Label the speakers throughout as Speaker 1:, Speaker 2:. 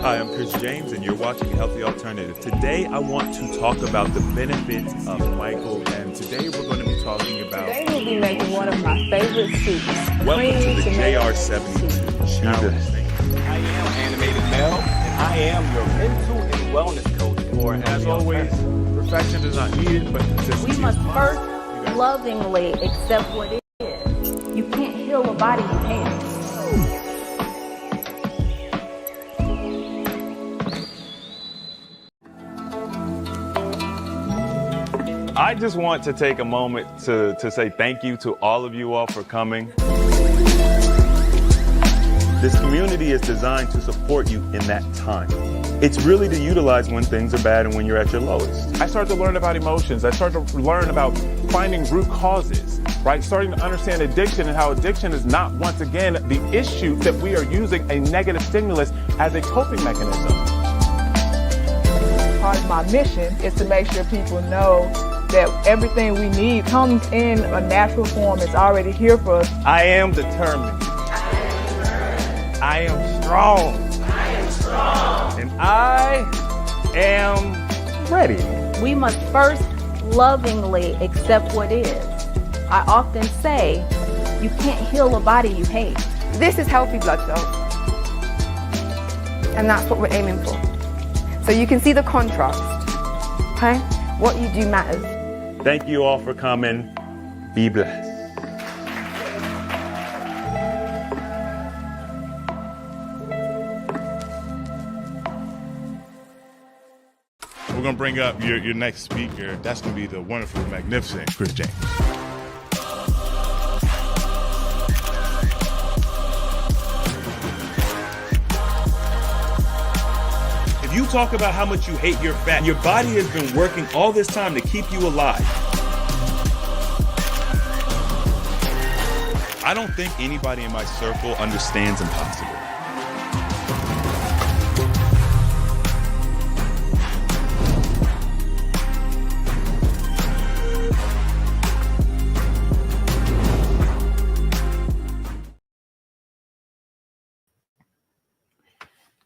Speaker 1: Hi, I'm Chris James, and you're watching Healthy Alternative. Today, I want to talk about the benefits of Michael, and today we're going to be talking about...
Speaker 2: Today we'll be making one of my favorite soups.
Speaker 1: Welcome to the JR72 Challenge.
Speaker 3: I am Animated Mel, and I am your mental and wellness coach.
Speaker 1: Or, as always, perfection is not needed, but consistency.
Speaker 4: We must first lovingly accept what it is. You can't heal a body you hate.
Speaker 1: I just want to take a moment to say thank you to all of you all for coming. This community is designed to support you in that time. It's really to utilize when things are bad and when you're at your lowest.
Speaker 3: I started to learn about emotions. I started to learn about finding root causes, right? Starting to understand addiction and how addiction is not, once again, the issue that we are using a negative stimulus as a coping mechanism.
Speaker 2: Part of my mission is to make sure people know that everything we need comes in a natural form. It's already here for us.
Speaker 3: I am determined. I am strong. And I am ready.
Speaker 4: We must first lovingly accept what is. I often say, you can't heal a body you hate.
Speaker 5: This is healthy blood cells. And that's what we're aiming for. So you can see the contrast. Okay? What you do matters.
Speaker 1: Thank you all for coming. Be blessed.
Speaker 6: We're going to bring up your next speaker. That's going to be the wonderful, magnificent Chris James.
Speaker 1: If you talk about how much you hate your fat, your body has been working all this time to keep you alive. I don't think anybody in my circle understands impossible.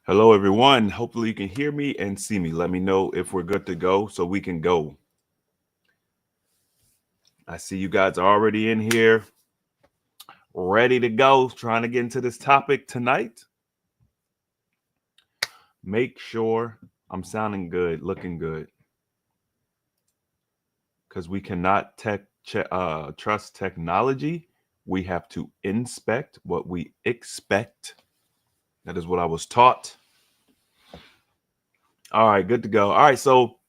Speaker 1: Hello, everyone. Hopefully you can hear me and see me. Let me know if we're good to go so we can go. I see you guys are already in here, ready to go, trying to get into this topic tonight. Make sure I'm sounding good, looking good, because we cannot trust technology. We have to inspect what we expect. That is what I was taught. All right, good to go. All right, so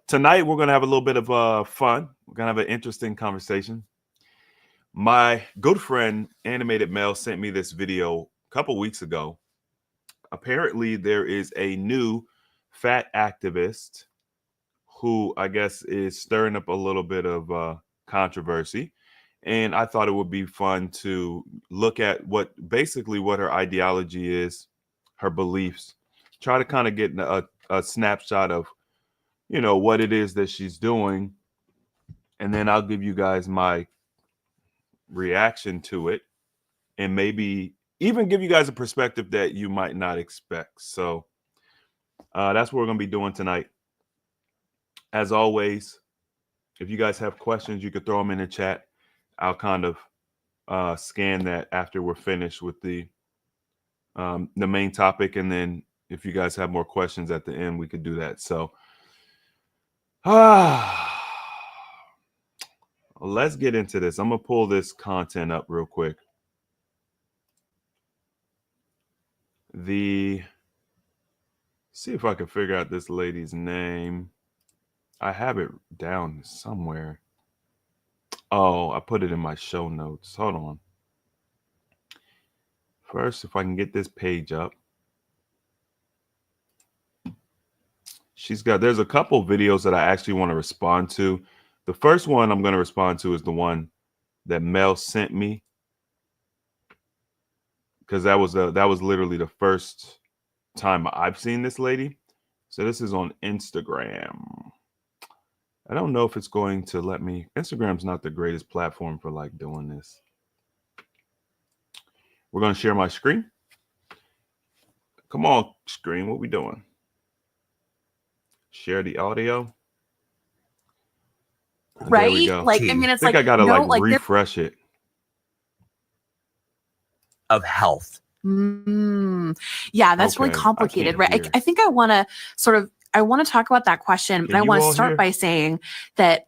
Speaker 1: tonight we're going to have a little bit of fun. We're going to have an interesting conversation. My good friend, Animated Mel, sent me this video a couple weeks ago. Apparently, there is a new fat activist who I guess is stirring up a little bit of controversy. And I thought it would be fun to look at what her ideology is, her beliefs, try to kind of get a snapshot of, you know, what it is that she's doing. And then I'll give you guys my reaction to it and maybe even give you guys a perspective that you might not expect. So that's what we're going to be doing tonight. As always, if you guys have questions, you could throw them in the chat. I'll kind of scan that after we're finished with the main topic. And then if you guys have more questions at the end, we could do that. So let's get into this. I'm going to pull this content up real quick. See if I can figure out this lady's name. I have it down somewhere. Oh, I put it in my show notes. Hold on. First, if I can get this page up. There's a couple videos that I actually want to respond to. The first one I'm going to respond to is the one that Mel sent me, because that was literally the first time I've seen this lady. So this is on Instagram. I don't know if it's going to let me. Instagram's not the greatest platform for like doing this. We're going to share my screen. Come on, screen. What we doing? Share the audio. And there we
Speaker 7: Right?
Speaker 1: go.
Speaker 7: Like, I mean,
Speaker 1: I
Speaker 7: it's
Speaker 1: think
Speaker 7: like,
Speaker 1: I gotta
Speaker 7: no,
Speaker 1: like
Speaker 7: like there-
Speaker 1: refresh it.
Speaker 7: of health. Yeah, that's really
Speaker 1: Okay, I
Speaker 7: complicated,
Speaker 1: can't
Speaker 7: right?
Speaker 1: hear.
Speaker 7: I think I want to talk about that question, but
Speaker 1: Can
Speaker 7: I
Speaker 1: you
Speaker 7: want to
Speaker 1: all
Speaker 7: start
Speaker 1: hear?
Speaker 7: by saying that,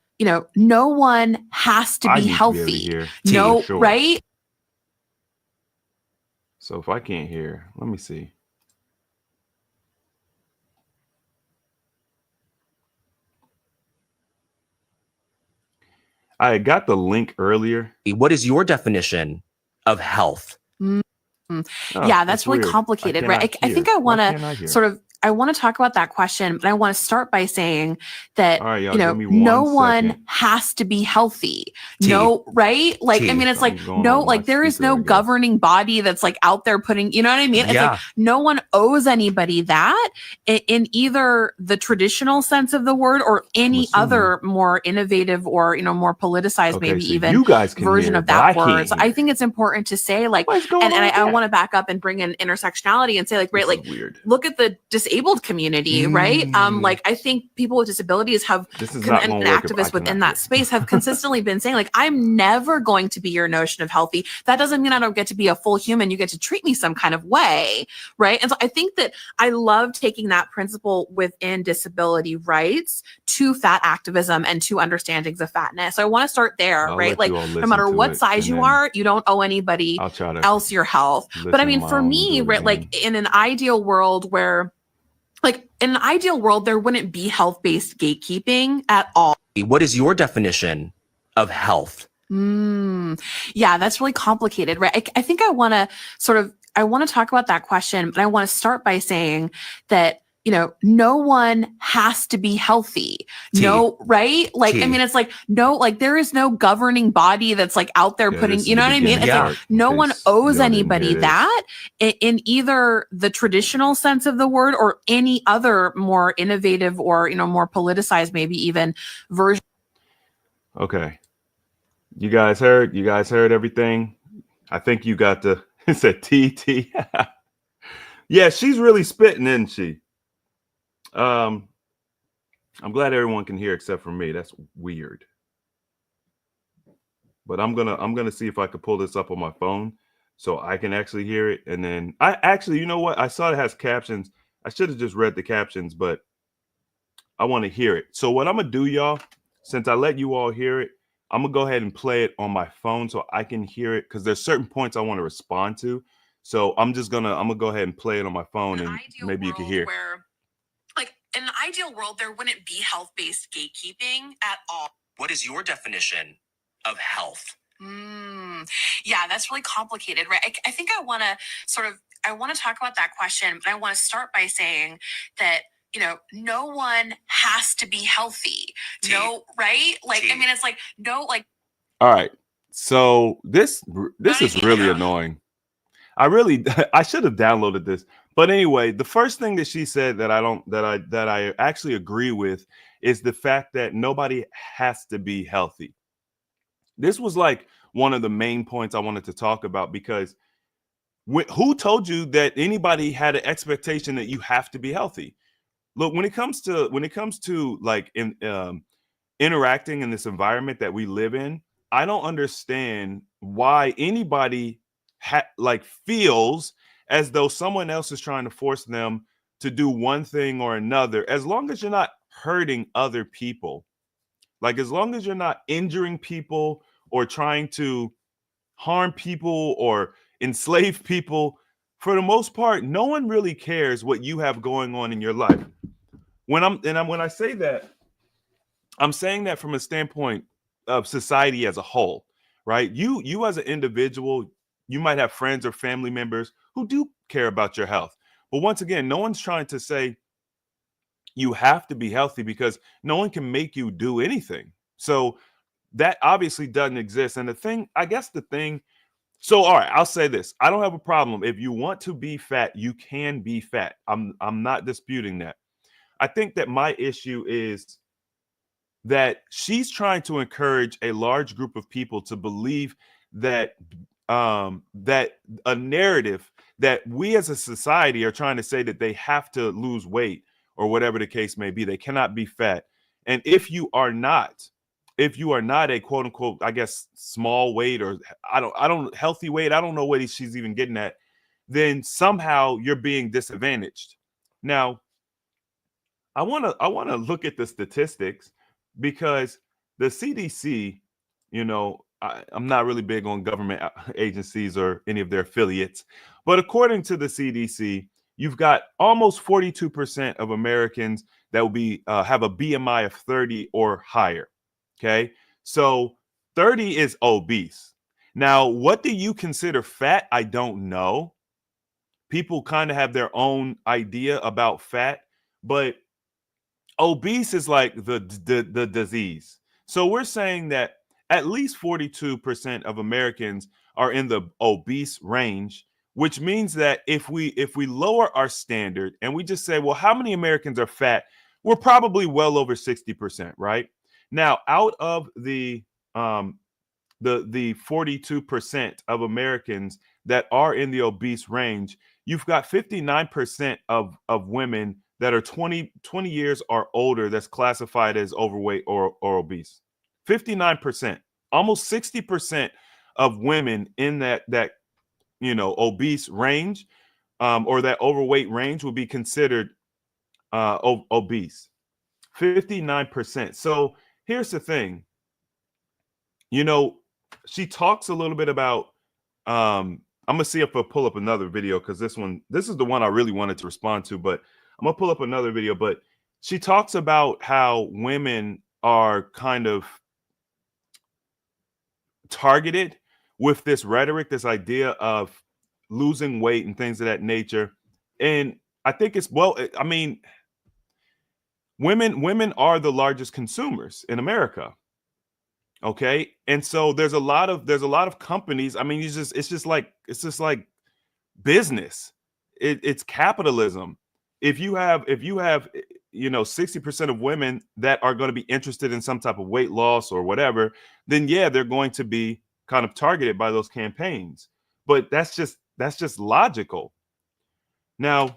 Speaker 7: no one has to
Speaker 1: I
Speaker 7: be
Speaker 1: need to be able to
Speaker 7: healthy.
Speaker 1: hear,
Speaker 7: No,
Speaker 1: for sure.
Speaker 7: right?
Speaker 1: So if I can't hear, let me see. I got the link earlier.
Speaker 8: What is your definition of health?
Speaker 1: Oh,
Speaker 7: Yeah, that's really
Speaker 1: weird.
Speaker 7: complicated,
Speaker 1: I
Speaker 7: right?
Speaker 1: cannot
Speaker 7: I think
Speaker 1: hear.
Speaker 7: I want
Speaker 1: Why
Speaker 7: to
Speaker 1: can't I hear?
Speaker 7: I want to talk about that question, but I want to start by saying that,
Speaker 1: All right, y'all, give me
Speaker 7: no
Speaker 1: 1
Speaker 7: one
Speaker 1: second.
Speaker 7: has to be healthy. No, right? Like, I mean, it's like,
Speaker 1: Something's going on
Speaker 7: no,
Speaker 1: with my
Speaker 7: like there is
Speaker 1: speaker, I
Speaker 7: no
Speaker 1: guess.
Speaker 7: governing body that's like out there putting, you know what I mean? It's
Speaker 8: Yeah.
Speaker 7: like no one owes anybody that in either the traditional sense of the word or any
Speaker 1: assuming.
Speaker 7: other more innovative or, more politicized,
Speaker 1: Okay,
Speaker 7: maybe
Speaker 1: so
Speaker 7: even
Speaker 1: you guys can
Speaker 7: version
Speaker 1: hear,
Speaker 7: of
Speaker 1: but I
Speaker 7: that word.
Speaker 1: can't
Speaker 7: So I
Speaker 1: hear.
Speaker 7: think it's important to say, like,
Speaker 1: What's going
Speaker 7: and
Speaker 1: on?
Speaker 7: I want to back up and bring in intersectionality and say, like, right,
Speaker 1: This
Speaker 7: like,
Speaker 1: is weird.
Speaker 7: look at the disabled community, right? Like, I think people with disabilities have,
Speaker 1: This is
Speaker 7: and
Speaker 1: not going to work if I
Speaker 7: activists within
Speaker 1: cannot
Speaker 7: that
Speaker 1: hear.
Speaker 7: space have consistently been saying, like, I'm never going to be your notion of healthy. That doesn't mean I don't get to be a full human. You get to treat me some kind of way, right? And so I think that I love taking that principle within disability rights to fat activism and to understandings of fatness. So I want to start there,
Speaker 1: I'll
Speaker 7: right?
Speaker 1: let
Speaker 7: Like,
Speaker 1: you all
Speaker 7: no
Speaker 1: listen
Speaker 7: matter
Speaker 1: to
Speaker 7: what
Speaker 1: it,
Speaker 7: size
Speaker 1: and
Speaker 7: you
Speaker 1: then
Speaker 7: are, you don't owe anybody
Speaker 1: I'll try to
Speaker 7: else your health. But I
Speaker 1: listen
Speaker 7: mean,
Speaker 1: on
Speaker 7: for
Speaker 1: my own and
Speaker 7: me,
Speaker 1: do it
Speaker 7: right, like
Speaker 1: again.
Speaker 7: in an ideal world where, like in an ideal world, there wouldn't be health-based gatekeeping at all.
Speaker 8: What is your definition of health?
Speaker 7: Yeah, that's really complicated, right? I think I want to talk about that question, but I want to start by saying that, no one has to be healthy. No, right? Like, I mean, it's like, no, like there is no governing body that's like out there
Speaker 1: Yeah,
Speaker 7: putting,
Speaker 1: this is
Speaker 7: you know
Speaker 1: the
Speaker 7: what I mean?
Speaker 1: beginning
Speaker 7: It's
Speaker 8: Yeah.
Speaker 7: like
Speaker 1: part, in
Speaker 7: no one
Speaker 1: case
Speaker 7: owes
Speaker 1: y'all didn't
Speaker 7: anybody
Speaker 1: hear this.
Speaker 7: that in either the traditional sense of the word or any other more innovative or, more politicized, maybe even version.
Speaker 1: Okay. You guys heard everything. I think you got the it said TT. Yeah, she's really spitting, isn't she? I'm glad everyone can hear except for me. That's weird. But I'm gonna see if I could pull this up on my phone so I can actually hear it. And then I actually, you know what? I saw it has captions. I should have just read the captions, but I want to hear it. So what I'm gonna do, y'all, since I let you all hear it, I'm gonna go ahead and play it on my phone so I can hear it because there's certain points I want to respond to. So I'm gonna go ahead and play it on my phone and maybe you can hear.
Speaker 7: Where, like, in an ideal world, there wouldn't be health-based gatekeeping at all.
Speaker 8: What is your definition of health?
Speaker 7: Yeah, that's really complicated, right? I think I want to talk about that question, but I want to start by saying that, no one has to be healthy. No, right? Like, I mean, it's like, no, like.
Speaker 1: All right. So this is really annoying. I should have downloaded this. But anyway, the first thing that she said that I actually agree with is the fact that nobody has to be healthy. This was like one of the main points I wanted to talk about because who told you that anybody had an expectation that you have to be healthy? Look, when it comes to like interacting in this environment that we live in, I don't understand why anybody feels as though someone else is trying to force them to do one thing or another, as long as you're not hurting other people. Like, as long as you're not injuring people or trying to harm people or enslave people, for the most part, no one really cares what you have going on in your life. When I say that, I'm saying that from a standpoint of society as a whole, right? You as an individual, you might have friends or family members who do care about your health. But once again, no one's trying to say you have to be healthy because no one can make you do anything. So that obviously doesn't exist. And so all right, I'll say this. I don't have a problem. If you want to be fat, you can be fat. I'm not disputing that. I think that my issue is that she's trying to encourage a large group of people to believe that that a narrative that we as a society are trying to say that they have to lose weight or whatever the case may be. They cannot be fat. And if you are not a quote unquote, I guess, small weight, or I don't healthy weight, I don't know what she's even getting at, then somehow you're being disadvantaged. Now, I want to look at the statistics, because the CDC, you know, I'm not really big on government agencies or any of their affiliates, but according to the CDC, you've got almost 42% of Americans that will be have a BMI of 30 or higher. Okay, so 30 is obese. Now, what do you consider fat? I don't know. People kind of have their own idea about fat, but obese is like the disease. So we're saying that at least 42% of Americans are in the obese range, which means that if we lower our standard and we just say, well, how many Americans are fat? We're probably well over 60%, right? Now, out of the 42% of Americans that are in the obese range, you've got 59% of women that are 20 years or older that's classified as overweight or obese. 59%, almost 60% of women in that obese range or that overweight range will be considered obese. 59%. So here's the thing. You know, she talks a little bit about I'm gonna see if I pull up another video, because this is the one I really wanted to respond to, but I'm gonna pull up another video. But she talks about how women are kind of targeted with this rhetoric, this idea of losing weight and things of that nature. And I think I mean, women are the largest consumers in America. Okay. And so there's a lot of companies. I mean, it's just like business. It's capitalism. If you have 60% of women that are going to be interested in some type of weight loss or whatever, then yeah, they're going to be kind of targeted by those campaigns. But that's just logical. Now,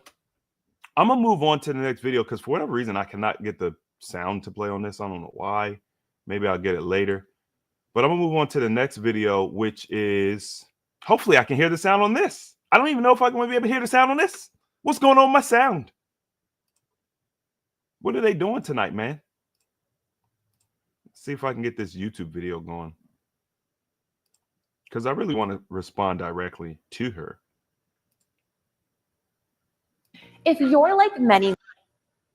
Speaker 1: I'm gonna move on to the next video, because for whatever reason I cannot get the sound to play on this. I don't know why. Maybe I'll get it later. But I'm gonna move on to the next video, which is, hopefully I can hear the sound on this. I don't even know if I'm going to be able to hear the sound on this. What's going on with my sound? What are they doing tonight, man? Let's see if I can get this YouTube video going, because I really want to respond directly to her.
Speaker 7: If you're like many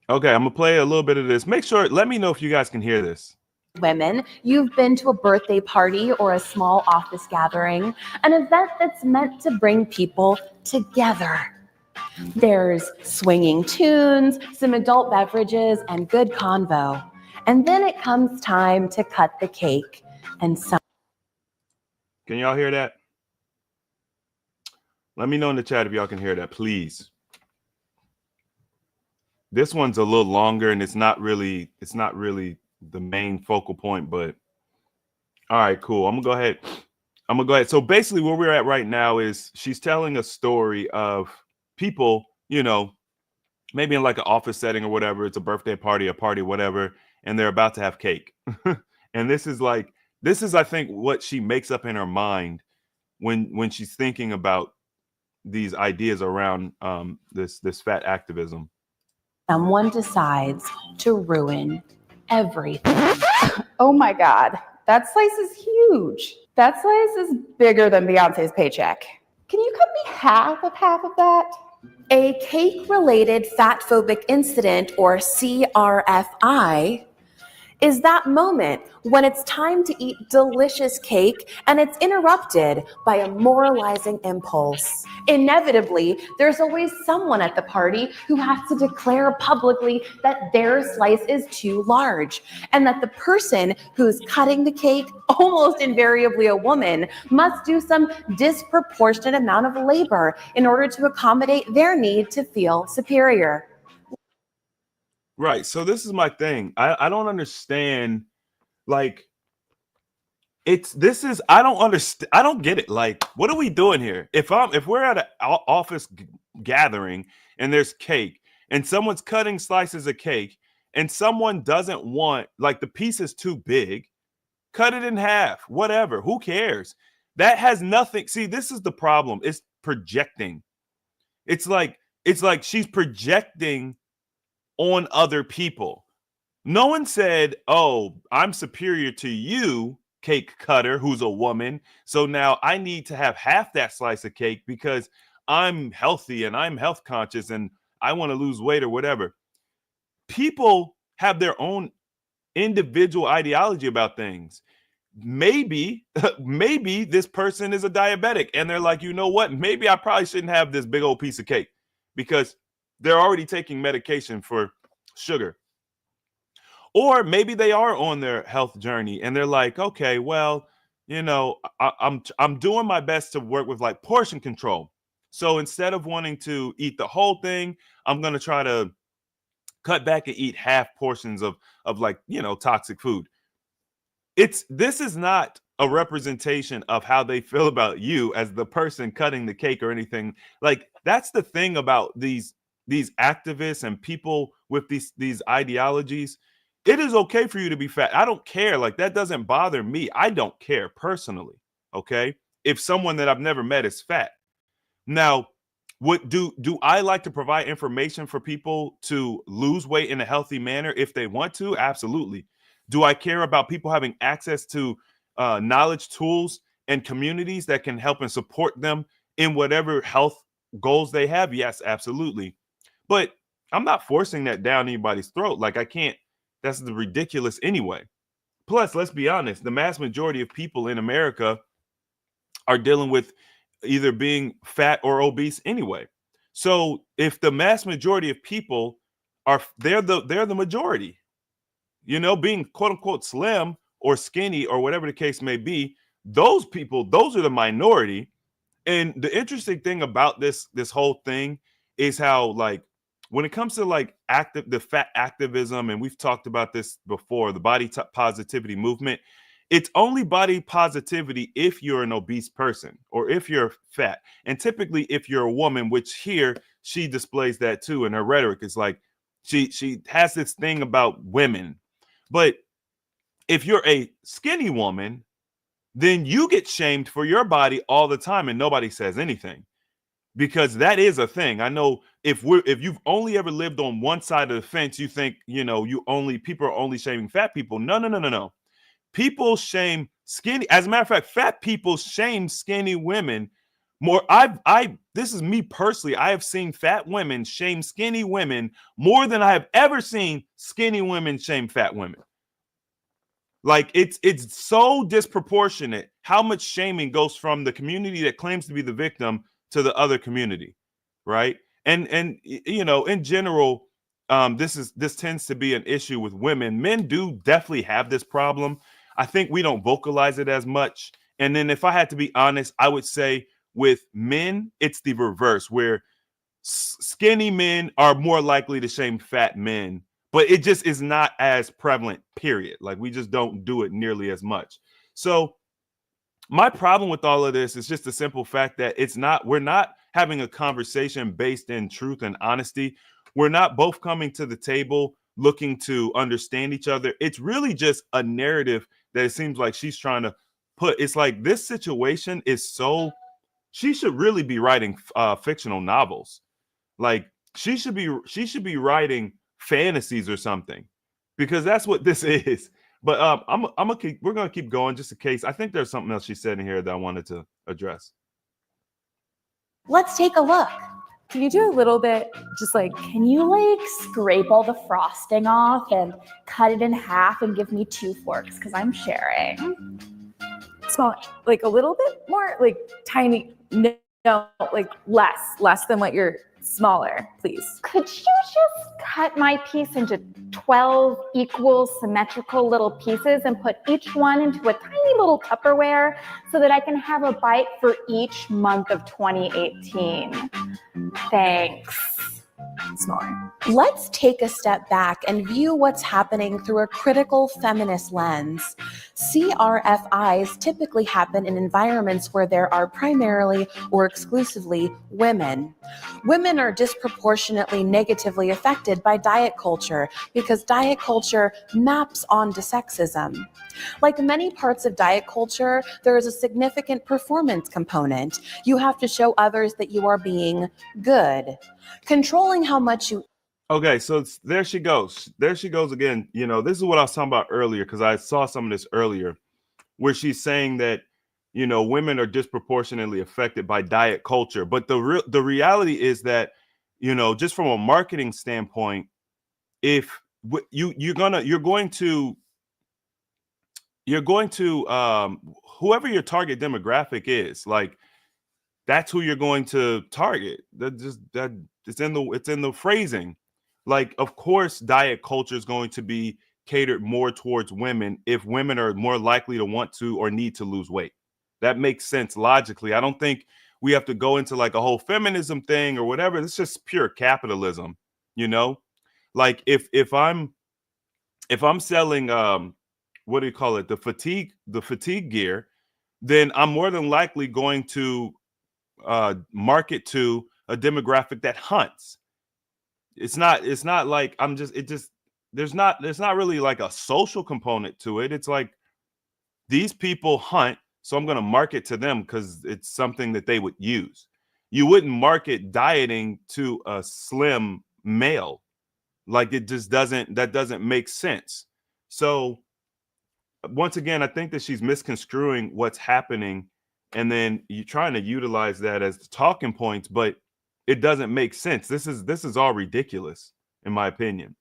Speaker 1: Okay, I'm gonna play a little bit of this. Let me know if you guys can hear this.
Speaker 7: women, you've been to a birthday party or a small office gathering, an event that's meant to bring people together. There's swinging tunes, some adult beverages, and good convo. And then it comes time to cut the cake. And some.
Speaker 1: Can y'all hear that? Let me know in the chat if y'all can hear that, please. This one's a little longer, and it's not really the main focal point, but all right, cool. I'm gonna go ahead. So basically where we're at right now is she's telling a story of people, maybe in like an office setting or whatever. It's a birthday party, a party, whatever, and they're about to have cake. And this is I think what she makes up in her mind when she's thinking about these ideas around this fat activism.
Speaker 7: Someone decides to ruin everything.
Speaker 5: Oh my God, that slice is huge. That slice is bigger than Beyonce's paycheck. Can you cut me half of that?
Speaker 7: A cake-related fat-phobic incident, or CRFI, is that moment when it's time to eat delicious cake and it's interrupted by a moralizing impulse. Inevitably, there's always someone at the party who has to declare publicly that their slice is too large, and that the person who's cutting the cake, almost invariably a woman, must do some disproportionate amount of labor in order to accommodate their need to feel superior.
Speaker 1: Right. So this is my thing. I don't understand. Like, I don't understand. I don't get it. Like, what are we doing here? If we're at an office gathering and there's cake and someone's cutting slices of cake and someone doesn't want, like, the piece is too big, cut it in half, whatever. Who cares? That has nothing. See, this is the problem. It's projecting. It's like she's projecting on other people. No one said, "Oh, I'm superior to you, cake cutter, who's a woman. So now I need to have half that slice of cake because I'm healthy and I'm health conscious and I want to lose weight or whatever." People have their own individual ideology about things. Maybe this person is a diabetic and they're like, you know what? Maybe I probably shouldn't have this big old piece of cake because they're already taking medication for sugar. Or maybe they are on their health journey and they're like, okay, well, you know, I'm doing my best to work with like portion control. So instead of wanting to eat the whole thing, I'm going to try to cut back and eat half portions of like, you know, toxic food. This is not a representation of how they feel about you as the person cutting the cake or anything. Like, that's the thing about these activists and people with these ideologies. It is okay for you to be fat. I don't care. Like, that doesn't bother me. I don't care personally. Okay. If someone that I've never met is fat. Now, what do I like to provide information for people to lose weight in a healthy manner if they want to? Absolutely. Do I care about people having access to knowledge, tools, and communities that can help and support them in whatever health goals they have? Yes, absolutely. But I'm not forcing that down anybody's throat. Like, I can't. That's ridiculous anyway. Plus, let's be honest, the mass majority of people in America are dealing with either being fat or obese anyway. So if the mass majority of people they're the majority, you know, being quote unquote slim or skinny or whatever the case may be, those people, those are the minority. And the interesting thing about this whole thing is how, like, when it comes to like the fat activism, and we've talked about this before, the body positivity movement, it's only body positivity if you're an obese person or if you're fat. And typically if you're a woman, which here she displays that too in her rhetoric, is like she has this thing about women. But if you're a skinny woman, then you get shamed for your body all the time and nobody says anything, because that is a thing. I know if you've only ever lived on one side of the fence, you think, you know, people are only shaming fat people. No. People shame skinny. As a matter of fact, fat people shame skinny women more. This is me personally. I have seen fat women shame skinny women more than I have ever seen skinny women shame fat women. Like, it's so disproportionate how much shaming goes from the community that claims to be the victim to the other community, right? And you know, in general, this tends to be an issue with women. Men do definitely have this problem. I think we don't vocalize it as much. And then if I had to be honest, I would say with men, it's the reverse, where skinny men are more likely to shame fat men, but it just is not as prevalent, period. Like, we just don't do it nearly as much. So my problem with all of this is just the simple fact that we're not having a conversation based in truth and honesty. We're not both coming to the table looking to understand each other. It's really just a narrative that it seems like she's trying to put. It's like, this situation is so, she should really be writing fictional novels. Like, she should be writing fantasies or something, because that's what this is. But we're gonna keep going just in case. I think there's something else she said in here that I wanted to address.
Speaker 5: Let's take a look.
Speaker 9: Can you do a little bit, just like,
Speaker 5: Can you like scrape all the frosting off and cut it in half and give me 2 forks, because I'm sharing.
Speaker 9: small, like a little bit more, like tiny, no, like less than what you're smaller, please.
Speaker 5: Could you just cut my piece into 12 equal symmetrical little pieces and put each one into a tiny little Tupperware so that I can have a bite for each month of 2018? Thanks.
Speaker 9: Smaller.
Speaker 10: Let's take a step back and view what's happening through a critical feminist lens. CRFIs typically happen in environments where there are primarily or exclusively women. Women are disproportionately negatively affected by diet culture because diet culture maps onto sexism. Like many parts of diet culture, there is a significant performance component. You have to show others that you are being good. Controlling how much you
Speaker 1: Okay, so there she goes. There she goes again. You know, this is what I was talking about earlier, because I saw some of this earlier, where she's saying that, you know, women are disproportionately affected by diet culture. But the reality is that, you know, just from a marketing standpoint, if you're going to whoever your target demographic is, like, that's who you're going to target. That it's in the phrasing. Like, of course, diet culture is going to be catered more towards women if women are more likely to want to or need to lose weight. That makes sense logically. I don't think we have to go into like a whole feminism thing or whatever. It's just pure capitalism, you know? Like if I'm selling what do you call it? The fatigue gear, then I'm more than likely going to market to a demographic that hunts. It's not like there's not really like a social component to it. It's like, these people hunt, so I'm going to market to them because it's something that they would use. You wouldn't market dieting to a slim male. Like, that doesn't make sense. So once again, I think that she's misconstruing what's happening, and then you're trying to utilize that as the talking points, but it doesn't make sense. This is all ridiculous, in my opinion.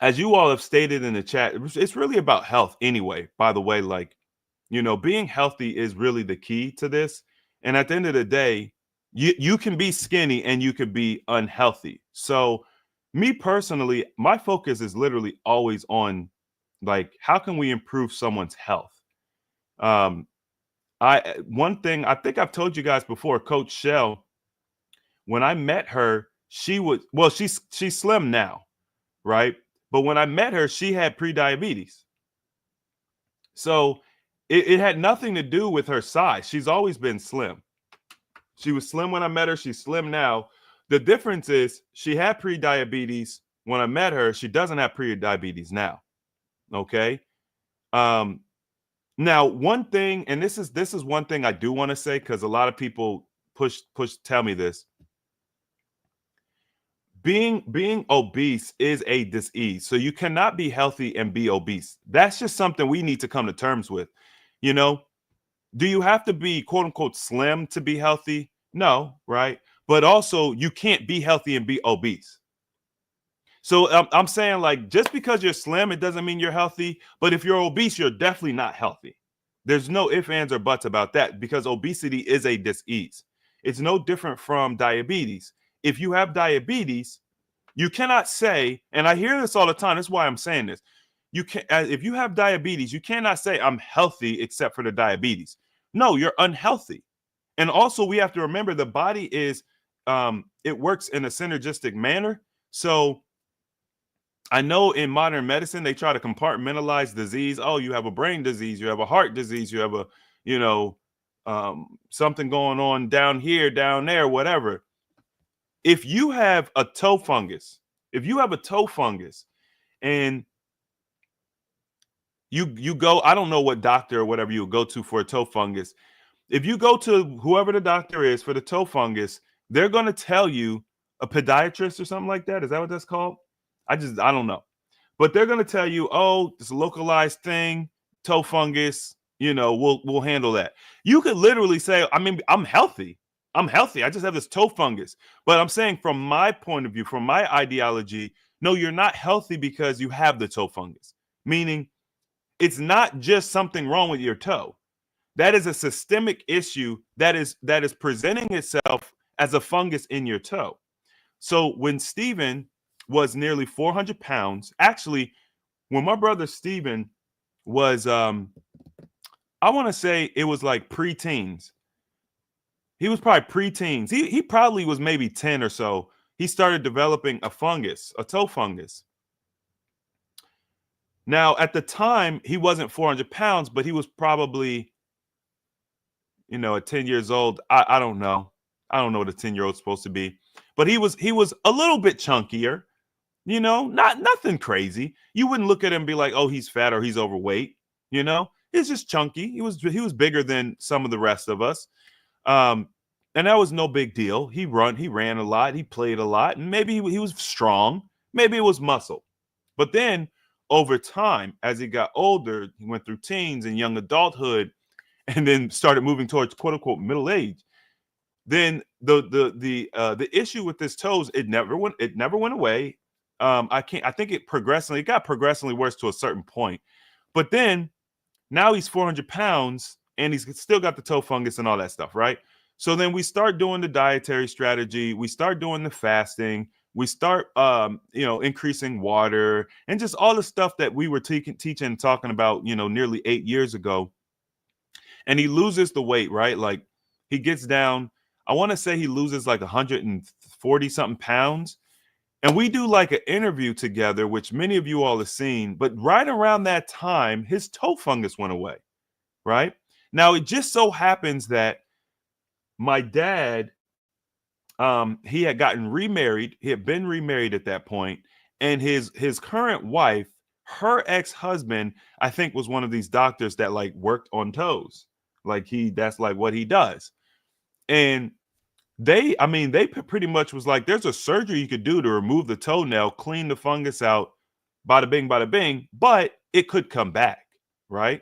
Speaker 1: As you all have stated in the chat, it's really about health anyway, by the way. Like, you know, being healthy is really the key to this. And at the end of the day, you can be skinny and you could be unhealthy. So me personally, my focus is literally always on, like, how can we improve someone's health? One thing I think I've told you guys before, Coach Shell, when I met her, she's slim now, right? But when I met her, she had pre-diabetes. So it had nothing to do with her size. She's always been slim. She was slim when I met her. She's slim now. The difference is she had pre-diabetes when I met her. She doesn't have pre-diabetes now. Okay. Now, one thing, and this is one thing I do want to say, because a lot of people tell me this. Being obese is a disease. So you cannot be healthy and be obese. That's just something we need to come to terms with. You know, do you have to be quote unquote slim to be healthy? No, right? But also, you can't be healthy and be obese. So I'm saying, like, just because you're slim, it doesn't mean you're healthy. But if you're obese, you're definitely not healthy. There's no ifs, ands, or buts about that, because obesity is a disease. It's no different from diabetes. If you have diabetes, you cannot say, and I hear this all the time, that's why I'm saying this. If you have diabetes, you cannot say I'm healthy except for the diabetes. No, you're unhealthy. And also, we have to remember the body is, it works in a synergistic manner. So I know in modern medicine, they try to compartmentalize disease. Oh, you have a brain disease, you have a heart disease, you have a, you know, something going on down here, down there, whatever. If you have a toe fungus, and you go, I don't know what doctor or whatever you go to for a toe fungus. If you go to whoever the doctor is for the toe fungus, they're going to tell you, a podiatrist or something like that. Is that what that's called? I don't know. But they're going to tell you, oh, it's a localized thing, toe fungus, you know, we'll handle that. You could literally say, I mean, I'm healthy. I just have this toe fungus. But I'm saying, from my point of view, from my ideology, no, you're not healthy because you have the toe fungus. Meaning, it's not just something wrong with your toe. That is a systemic issue that is presenting itself as a fungus in your toe. So when Stephen was nearly 400 pounds, actually, when my brother Stephen was, I want to say it was like preteens. He was probably preteens. He probably was maybe 10 or so. He started developing a fungus, a toe fungus. Now, at the time, he wasn't 400 pounds, but he was probably, at 10 years old. I don't know. I don't know what a 10-year-old's supposed to be. But he was a little bit chunkier, nothing crazy. You wouldn't look at him and be like, oh, he's fat or he's overweight. He's just chunky. He was bigger than some of the rest of us. And that was no big deal. He ran a lot, he played a lot, and maybe he was strong, maybe it was muscle. But then over time, as he got older, he went through teens and young adulthood, and then started moving towards quote unquote middle age. Then the issue with his toes, it never went away. I think it got progressively worse to a certain point. But then now he's 400 pounds and he's still got the toe fungus and all that stuff, right? So then we start doing the dietary strategy. We start doing the fasting. We start, increasing water and just all the stuff that we were teaching and talking about, nearly 8 years ago. And he loses the weight, right? Like he gets down, I want to say he loses like 140 something pounds. And we do like an interview together, which many of you all have seen. But right around that time, his toe fungus went away, right? Now, it just so happens that my dad, he had gotten remarried. He had been remarried at that point. And his current wife, her ex-husband, I think was one of these doctors that like worked on toes. That's like what he does. And they pretty much was like, there's a surgery you could do to remove the toenail, clean the fungus out, bada bing, but it could come back, right?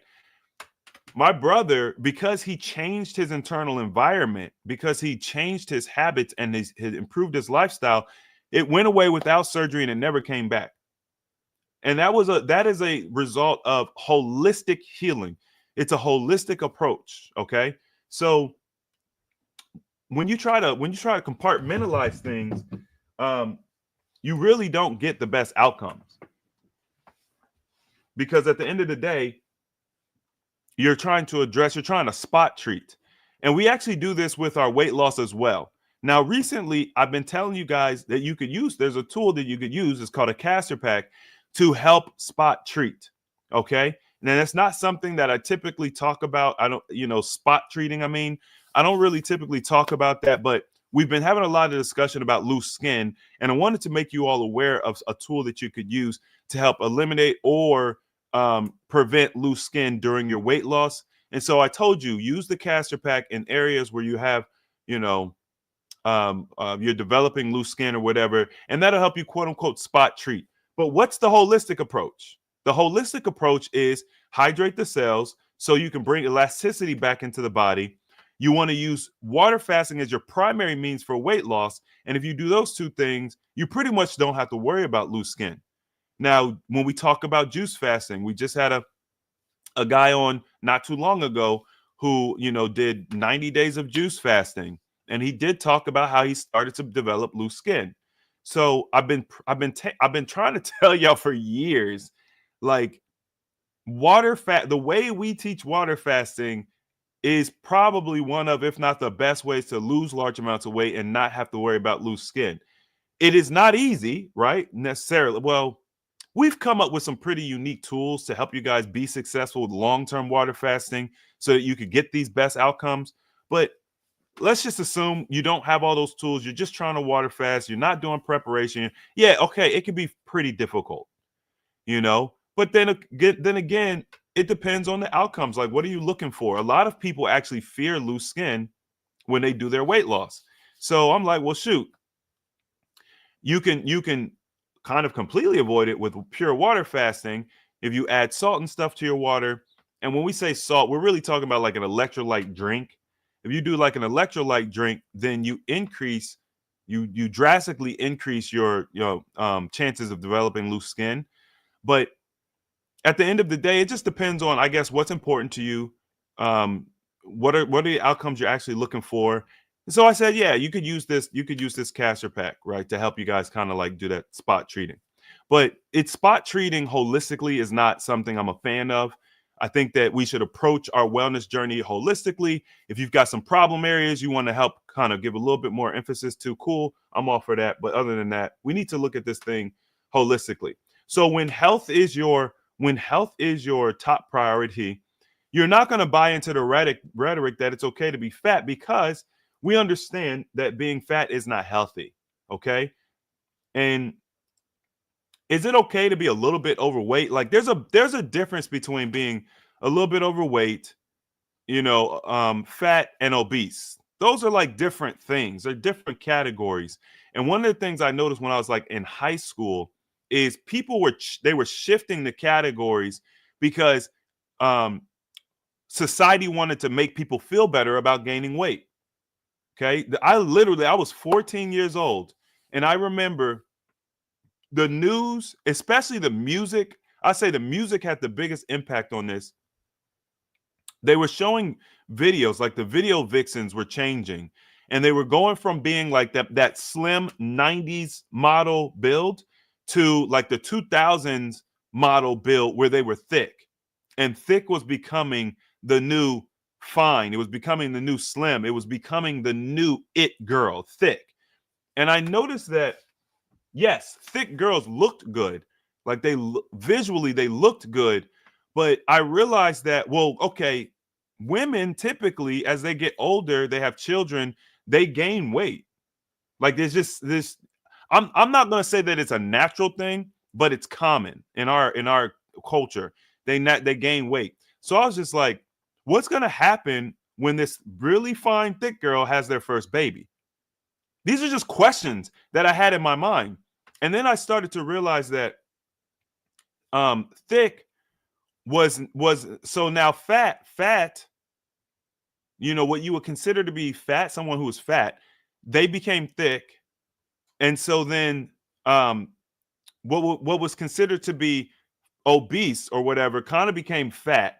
Speaker 1: My brother, because he changed his internal environment, because he changed his habits and his improved his lifestyle, it went away without surgery and it never came back. And that is a result of holistic healing. It's a holistic approach. Okay. So when you try to compartmentalize things, you really don't get the best outcomes, because at the end of the day, you're trying to spot treat. And we actually do this with our weight loss as well. Now, recently, I've been telling you guys that there's a tool that you could use. It's called a caster pack to help spot treat. Okay. Now, that's not something that I typically talk about. I don't, spot treating. I don't really typically talk about that, but we've been having a lot of discussion about loose skin. And I wanted to make you all aware of a tool that you could use to help eliminate or prevent loose skin during your weight loss. And so I told you, use the caster pack in areas where you have, you're developing loose skin or whatever, and that'll help you quote unquote spot treat. But what's the holistic approach? The holistic approach is hydrate the cells so you can bring elasticity back into the body. You want to use water fasting as your primary means for weight loss. And if you do those two things, you pretty much don't have to worry about loose skin. Now, when we talk about juice fasting, we just had a guy on not too long ago who, did 90 days of juice fasting. And he did talk about how he started to develop loose skin. So I've been trying to tell y'all for years, like the way we teach water fasting is probably one of, if not the best ways to lose large amounts of weight and not have to worry about loose skin. It is not easy, right? Necessarily. Well, we've come up with some pretty unique tools to help you guys be successful with long-term water fasting so that you could get these best outcomes. But let's just assume you don't have all those tools. You're just trying to water fast. You're not doing preparation. Yeah, okay, it can be pretty difficult, But then again, it depends on the outcomes. Like, what are you looking for? A lot of people actually fear loose skin when they do their weight loss. So I'm like, well, shoot, you can kind of completely avoid it with pure water fasting if you add salt and stuff to your water. And when we say salt, we're really talking about like an electrolyte drink. If you do like an electrolyte drink, then you drastically increase your chances of developing loose skin. But at the end of the day, it just depends on, I guess, what's important to you. What are the outcomes you're actually looking for? And so I said, yeah, you could use this caster pack, right, to help you guys kind of like do that spot treating. But spot treating holistically is not something I'm a fan of. I think that we should approach our wellness journey holistically. If you've got some problem areas you want to help kind of give a little bit more emphasis to, cool, I'm all for that. But other than that, we need to look at this thing holistically. So when health is your when health is your top priority, you're not going to buy into the rhetoric that it's okay to be fat, because we understand that being fat is not healthy. Okay. And is it okay to be a little bit overweight? Like there's a difference between being a little bit overweight, fat and obese. Those are like different things. They're different categories. And one of the things I noticed when I was like in high school is people were shifting the categories because society wanted to make people feel better about gaining weight. Okay. I was 14 years old, and I remember the news, especially the music. I say the music had the biggest impact on this. They were showing videos, like the video vixens were changing, and they were going from being like that slim 90s model build to like the 2000s model build where they were thick, and thick was becoming the new fine. It was becoming the new slim. It was becoming the new it girl, thick. And I noticed that, yes, thick girls looked good. Like visually, they looked good. But I realized that, well, okay, women typically, as they get older, they have children, they gain weight. Like there's just this. I'm not going to say that it's a natural thing, but it's common in our culture. They gain weight. So I was just like, what's going to happen when this really fine thick girl has their first baby? These are just questions that I had in my mind. And then I started to realize that thick was so now fat, what you would consider to be fat, someone who was fat, they became thick. And so then what was considered to be obese or whatever kind of became fat.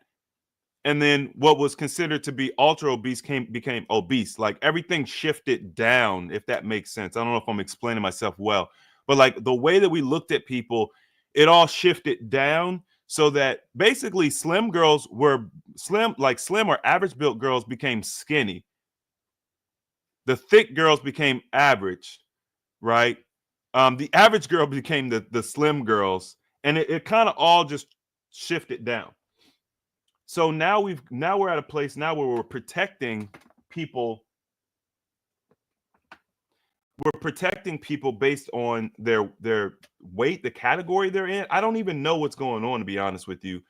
Speaker 1: And then what was considered to be ultra obese became obese. Like everything shifted down, if that makes sense. I don't know if I'm explaining myself well, but like the way that we looked at people, it all shifted down, so that basically slim girls were slim or average built girls became skinny. The thick girls became average, right? The average girl became the slim girls, and it kind of all just shifted down. So now we're at a place now where we're protecting people. We're protecting people based on their weight, the category they're in. I don't even know what's going on, to be honest with you,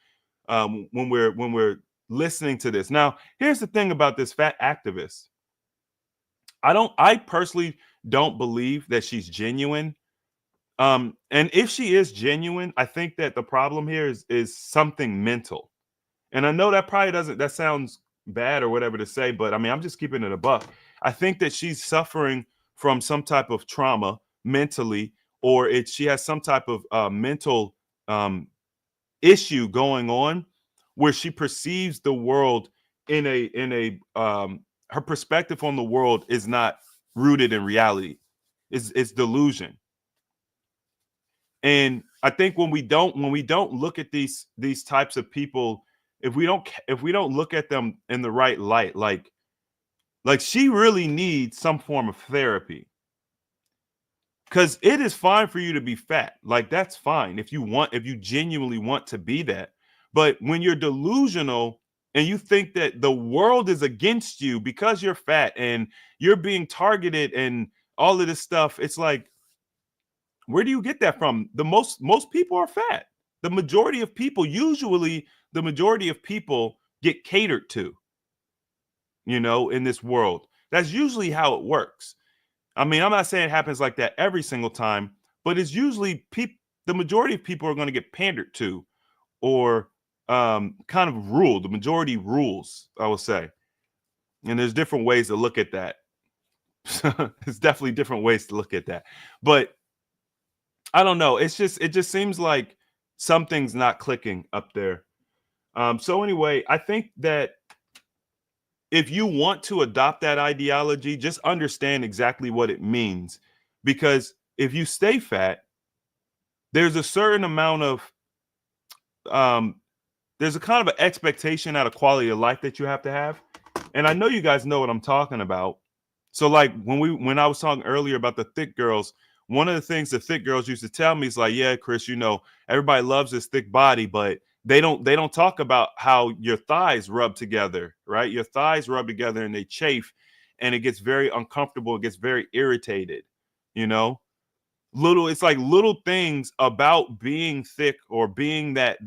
Speaker 1: when we're listening to this. Now, here's the thing about this fat activist. I personally don't believe that she's genuine. And if she is genuine, I think that the problem here is something mental. And I know that probably that sounds bad or whatever to say, but I mean, I'm just keeping it a buck. I think that she's suffering from some type of trauma mentally, or she has some type of mental issue going on, where she perceives the world in a her perspective on the world is not rooted in reality. It's delusion. And I think when we don't look at these types of people, if we don't look at them in the right light, like she really needs some form of therapy. Because it is fine for you to be fat. Like that's fine if you genuinely want to be that. But when you're delusional and you think that the world is against you because you're fat and you're being targeted and all of this stuff, it's like, where do you get that from? Most people are fat. The majority of people get catered to, in this world. That's usually how it works. I mean, I'm not saying it happens like that every single time, but it's usually the majority of people are going to get pandered to, or kind of ruled. The majority rules, I will say. And there's different ways to look at that. There's definitely different ways to look at that. But I don't know. It just seems like something's not clicking up there. So anyway, I think that if you want to adopt that ideology, just understand exactly what it means. Because if you stay fat, there's a certain amount of there's a kind of an expectation out of quality of life that you have to have. And I know you guys know what I'm talking about. So like when I was talking earlier about the thick girls, one of the things the thick girls used to tell me is like, yeah, Chris, you know, everybody loves this thick body, but they don't talk about how your thighs rub together, right? Your thighs rub together and they chafe, and it gets very uncomfortable. It gets very irritated, you know. It's like little things about being thick or being that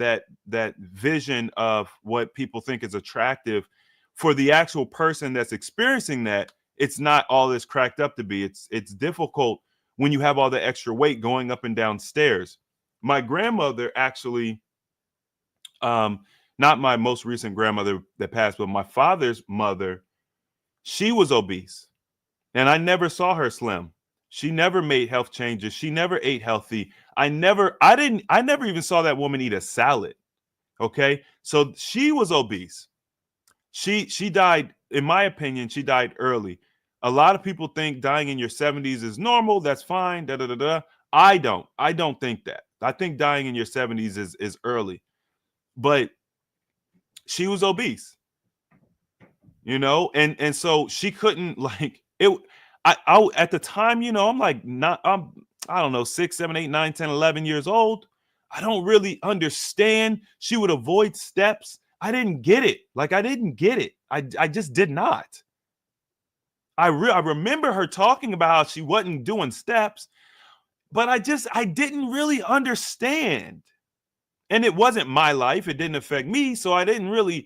Speaker 1: vision of what people think is attractive for the actual person that's experiencing that. It's not all this cracked up to be. It's difficult when you have all the extra weight going up and down stairs. My grandmother actually, not my most recent grandmother that passed, but my father's mother, she was obese, and I never saw her slim. She never made health changes. She never ate healthy. I never even saw that woman eat a salad. Okay. So she was obese. She died, in my opinion, she died early. A lot of people think dying in your 70s is normal. That's fine. Da, da, da, da. I don't think that. I think dying in your 70s is early. But she was obese, you know, and so she couldn't, like, it. I at the time, you know, I don't know, 6, 7, 8, 9, 10, 11 years old. I don't really understand. She would avoid steps. I didn't get it. Like, I didn't get it. I just did not. I remember her talking about how she wasn't doing steps, but I didn't really understand. And it wasn't my life. It didn't affect me. So I didn't really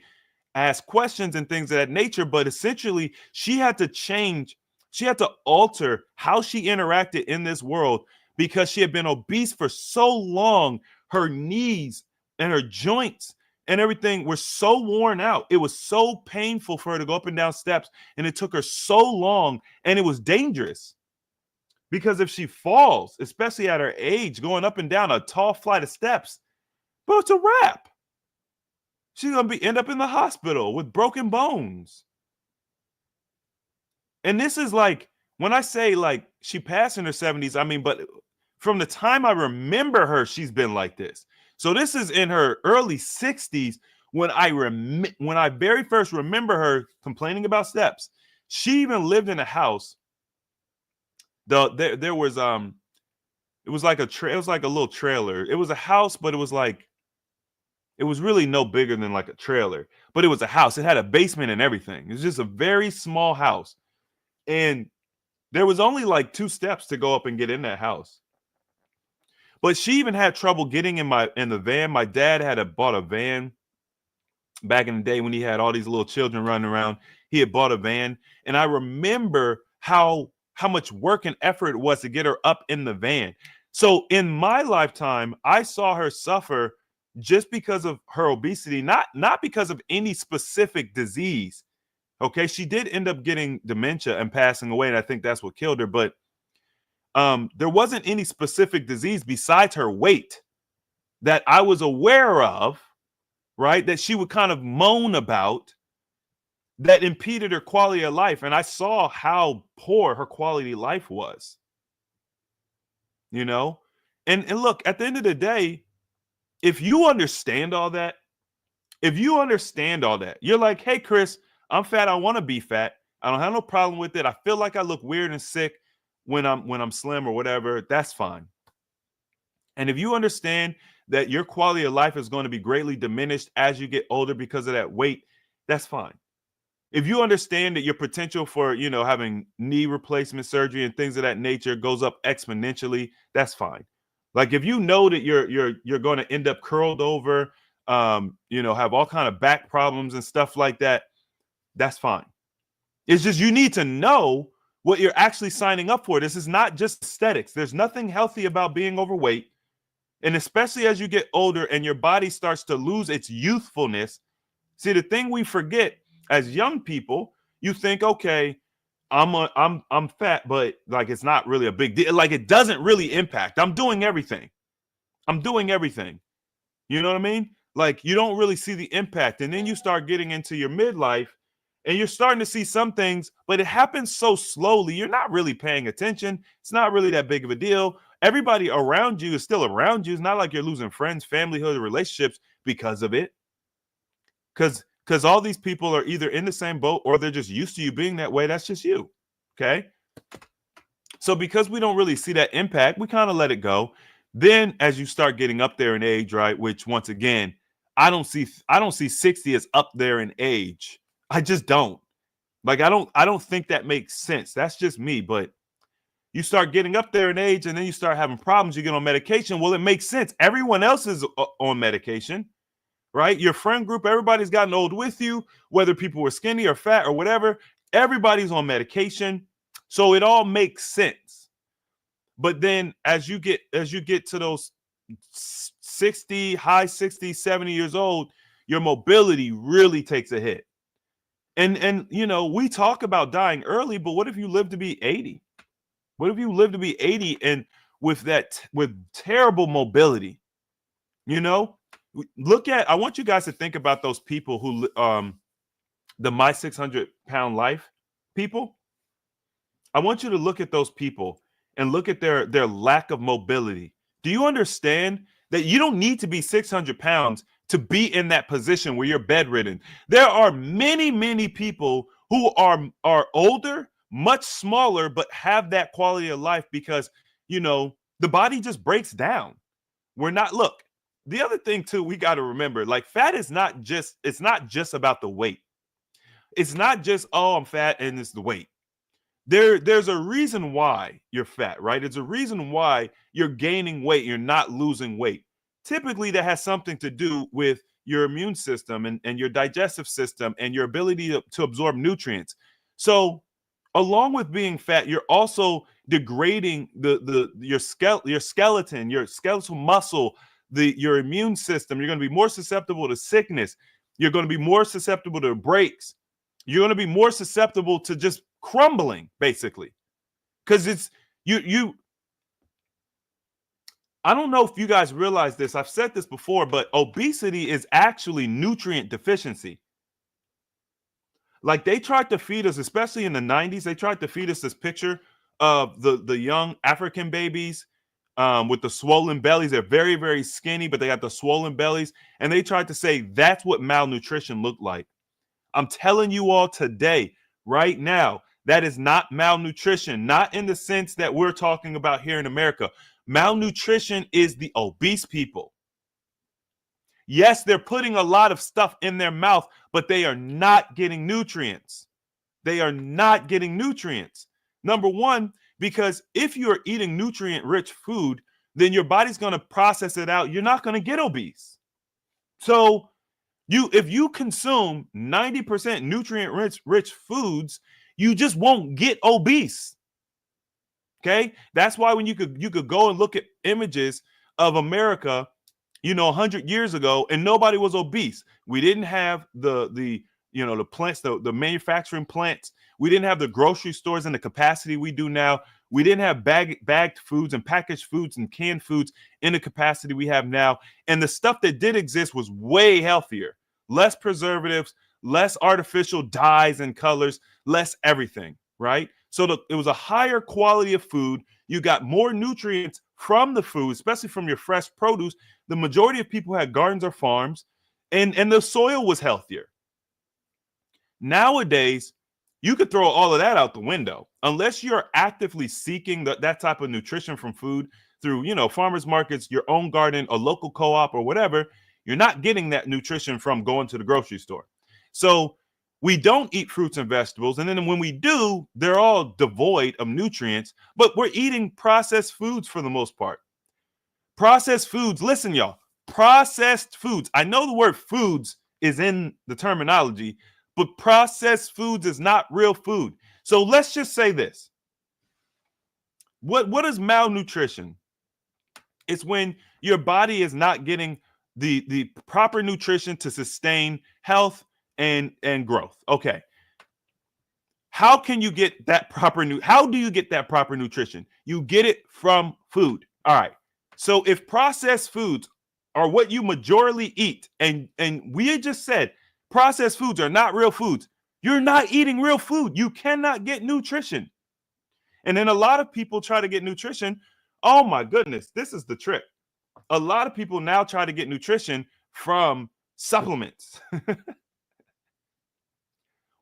Speaker 1: ask questions and things of that nature. But essentially, she had to change. She had to alter how she interacted in this world because she had been obese for so long. Her knees and her joints and everything were so worn out. It was so painful for her to go up and down steps. And it took her so long, and it was dangerous because if she falls, especially at her age, going up and down a tall flight of steps, bro, it's a wrap. She's going to end up in the hospital with broken bones. And this is like, when I say like she passed in her 70s, I mean, but from the time I remember her, she's been like this. So this is in her early 60s when I very first remember her complaining about steps. She even lived in a house. There was it was like it was like a little trailer. It was a house, but it was really no bigger than like a trailer, but it was a house. It had a basement and everything. It was just a very small house. And there was only like 2 steps to go up and get in that house. But she even had trouble getting in the van. My dad bought a van back in the day when he had all these little children running around. He had bought a van. And I remember how much work and effort it was to get her up in the van. So in my lifetime, I saw her suffer just because of her obesity, not because of any specific disease. Okay, she did end up getting dementia and passing away, and I think that's what killed her. But there wasn't any specific disease besides her weight that I was aware of, right, that she would kind of moan about that impeded her quality of life. And I saw how poor her quality of life was, you know? And look, at the end of the day, if you understand all that, you're like, hey, Chris, I'm fat. I want to be fat. I don't have no problem with it. I feel like I look weird and sick when I'm slim or whatever. That's fine. And if you understand that your quality of life is going to be greatly diminished as you get older because of that weight, that's fine. If you understand that your potential for, you know, having knee replacement surgery and things of that nature goes up exponentially, that's fine. Like if you know that you're going to end up curled over, you know, have all kind of back problems and stuff like that, that's fine. It's just you need to know what you're actually signing up for. This is not just aesthetics. There's nothing healthy about being overweight. And especially as you get older and your body starts to lose its youthfulness. See, the thing we forget as young people, you think, okay, I'm fat, but like it's not really a big deal. Like it doesn't really impact. I'm doing everything. You know what I mean? Like you don't really see the impact. And then you start getting into your midlife and you're starting to see some things, but it happens so slowly. You're not really paying attention. It's not really that big of a deal. Everybody around you is still around you. It's not like you're losing friends, familyhood, relationships because of it. Because all these people are either in the same boat or they're just used to you being that way. That's just you. Okay. So because we don't really see that impact, we kind of let it go. Then as you start getting up there in age, right, which once again, I don't see 60 as up there in age. I just don't. Like I don't think that makes sense. That's just me, but you start getting up there in age and then you start having problems, you get on medication. Well, it makes sense. Everyone else is on medication, right? Your friend group, everybody's gotten old with you, whether people were skinny or fat or whatever, everybody's on medication. So it all makes sense. But then as you get to those 60, high 60s, 70 years old, your mobility really takes a hit. And you know, we talk about dying early, but what if you live to be 80? What if you live to be 80 and with terrible mobility? You know, I want you guys to think about those people who the My 600 Pound Life people. I want you to look at those people and look at their lack of mobility. Do you understand that you don't need to be 600 pounds to be in that position where you're bedridden? There are many, many people who are older, much smaller, but have that quality of life because, you know, the body just breaks down. Look, the other thing too, we got to remember, like fat is not just about the weight. It's not just, oh, I'm fat and it's the weight. There's a reason why you're fat, right? It's a reason why you're gaining weight, you're not losing weight. Typically, that has something to do with your immune system and your digestive system and your ability to absorb nutrients. So, along with being fat, you're also degrading your skeleton, your skeletal muscle, your immune system. You're going to be more susceptible to sickness. You're going to be more susceptible to breaks. You're going to be more susceptible to just crumbling, basically, because it's you. I don't know if you guys realize this. I've said this before, but obesity is actually nutrient deficiency. Like they tried to feed us, especially in the 90s, they tried to feed us this picture of the young African babies with the swollen bellies. They're very, very skinny, but they got the swollen bellies. And they tried to say that's what malnutrition looked like. I'm telling you all today, right now, that is not malnutrition, not in the sense that we're talking about here in America. Malnutrition is the obese people. Yes, they're putting a lot of stuff in their mouth, but they are not getting nutrients. They are not getting nutrients. Number one, because if you're eating nutrient-rich food, then your body's going to process it out. You're not going to get obese. So if you consume 90% nutrient-rich foods, you just won't get obese. Okay, that's why when you could go and look at images of America, you know, 100 years ago, and nobody was obese. We didn't have the plants, the manufacturing plants. We didn't have the grocery stores in the capacity we do now. We didn't have bagged foods and packaged foods and canned foods in the capacity we have now. And the stuff that did exist was way healthier, less preservatives, less artificial dyes and colors, less everything, right? So it was a higher quality of food. You got more nutrients from the food, especially from your fresh produce. The majority of people had gardens or farms, and the soil was healthier. Nowadays, you could throw all of that out the window unless you're actively seeking that type of nutrition from food through, you know, farmers markets, your own garden, a local co-op or whatever. You're not getting that nutrition from going to the grocery store. So we don't eat fruits and vegetables. And then when we do, they're all devoid of nutrients, but we're eating processed foods for the most part. Processed foods, listen, y'all, processed foods. I know the word foods is in the terminology, but processed foods is not real food. So let's just say this. What is malnutrition? It's when your body is not getting the proper nutrition to sustain health and growth. Okay. How can you get that how do you get that proper nutrition? You get it from food. All right. So if processed foods are what you majorly eat, and we had just said processed foods are not real foods, you're not eating real food. You cannot get nutrition. And then a lot of people try to get nutrition. Oh my goodness, this is the trick. A lot of people now try to get nutrition from supplements.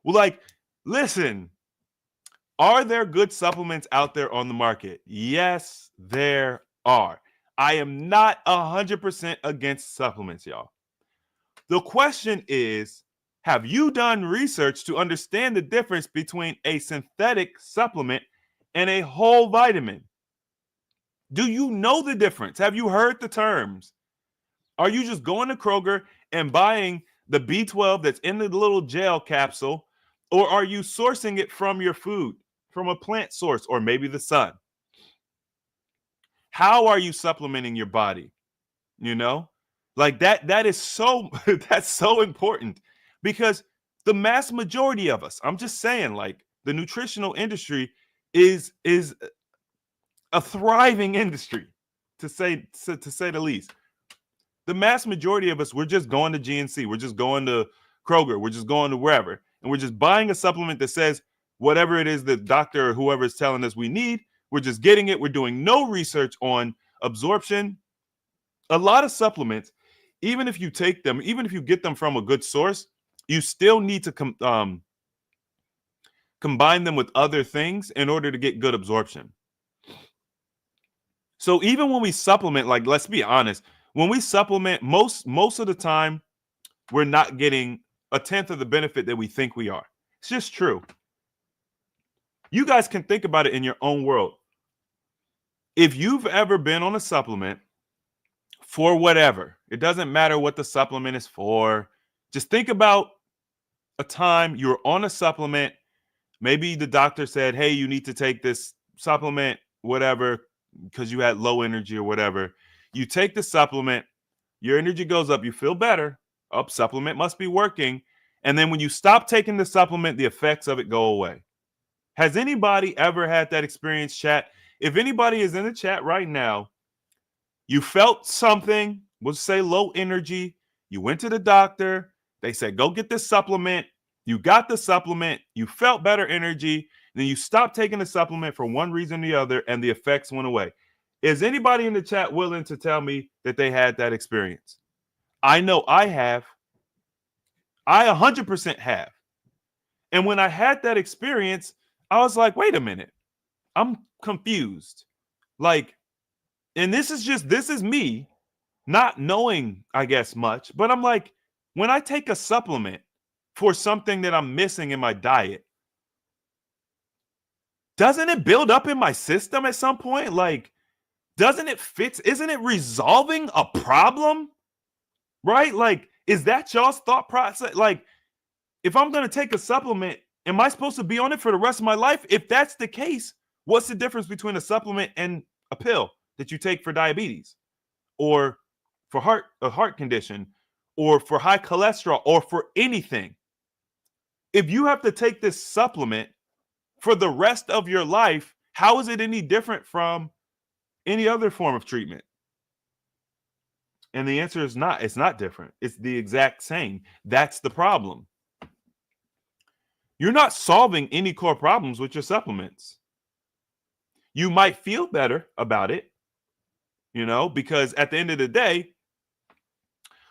Speaker 1: Well, like, listen, Are there good supplements out there on the market? Yes, there are. I am not 100% against supplements, y'all. The question is, have you done research to understand the difference between a synthetic supplement and a whole vitamin? Do you know the difference? Have you heard the terms? Are you just going to Kroger and buying the B12 that's in the little gel capsule, or are you sourcing it from your food, from a plant source, or maybe the sun? How are you supplementing your body? You know, like that is so that's so important, because the mass majority of us, I'm just saying, like, the nutritional industry is a thriving industry, to say the least. The mass majority of us, we're just going to GNC, we're just going to Kroger, we're just going to wherever, and we're just buying a supplement that says whatever it is the doctor or whoever is telling us we need. We're just getting it. We're doing no research on absorption. A lot of supplements, even if you take them, even if you get them from a good source, you still need to combine them with other things in order to get good absorption. So even when we supplement, like, let's be honest, when we supplement, most of the time, we're not getting a tenth of the benefit that we think we are. It's just true. You guys can think about it in your own world. If you've ever been on a supplement for whatever, it doesn't matter what the supplement is for. Just think about a time you were on a supplement. Maybe the doctor said, hey, you need to take this supplement, whatever, because you had low energy or whatever. You take the supplement, your energy goes up, you feel better. Supplement must be working. And then when you stop taking the supplement, the effects of it go away. Has anybody ever had that experience, chat? If anybody is in the chat right now, you felt something, we'll say low energy, you went to the doctor, they said, go get this supplement, you got the supplement, you felt better energy, then you stopped taking the supplement for one reason or the other, and the effects went away. Is anybody in the chat willing to tell me that they had that experience? I know I have. I 100% have. And when I had that experience, I was like, wait a minute, I'm confused. Like, and this is me not knowing, I guess, much, but I'm like, when I take a supplement for something that I'm missing in my diet, doesn't it build up in my system at some point? Like, doesn't it fix? Isn't it resolving a problem? Right? Like, is that y'all's thought process? Like, if I'm going to take a supplement, am I supposed to be on it for the rest of my life? If that's the case, what's the difference between a supplement and a pill that you take for diabetes, or for a heart condition, or for high cholesterol, or for anything? If you have to take this supplement for the rest of your life, how is it any different from any other form of treatment? And the answer is not. It's not different. It's the exact same. That's the problem. You're not solving any core problems with your supplements. You might feel better about it, because at the end of the day,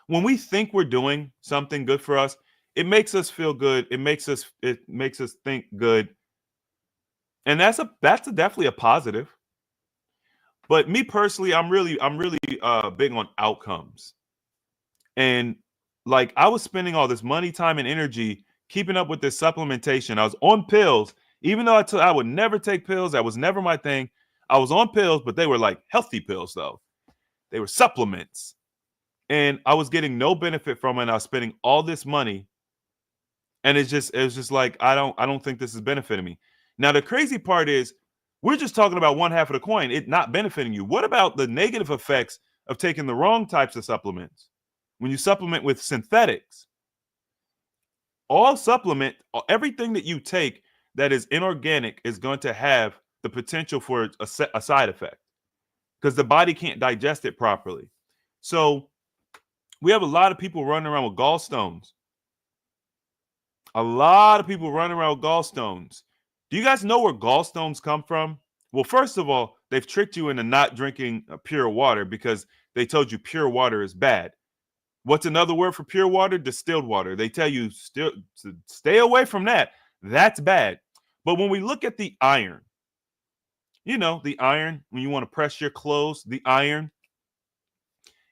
Speaker 1: when we think we're doing something good for us, it makes us feel good. It makes us think good. And that's definitely a positive. But me personally, I'm really big on outcomes. And like, I was spending all this money, time, and energy keeping up with this supplementation. I was on pills, even though I would never take pills. That was never my thing. I was on pills, but they were like healthy pills, though. They were supplements. And I was getting no benefit from it. And I was spending all this money. And it was just like, I don't think this is benefiting me. Now, the crazy part is, we're just talking about one half of the coin, it not benefiting you. What about the negative effects of taking the wrong types of supplements? When you supplement with synthetics, everything that you take that is inorganic is going to have the potential for a side effect, because the body can't digest it properly. So we have a lot of people running around with gallstones. A lot of people running around with gallstones. Do you guys know where gallstones come from? Well, first of all, they've tricked you into not drinking pure water, because they told you pure water is bad. What's another word for pure water? Distilled water. They tell you still to stay away from that. That's bad. But when we look at the iron, you know, the iron, when you want to press your clothes, the iron,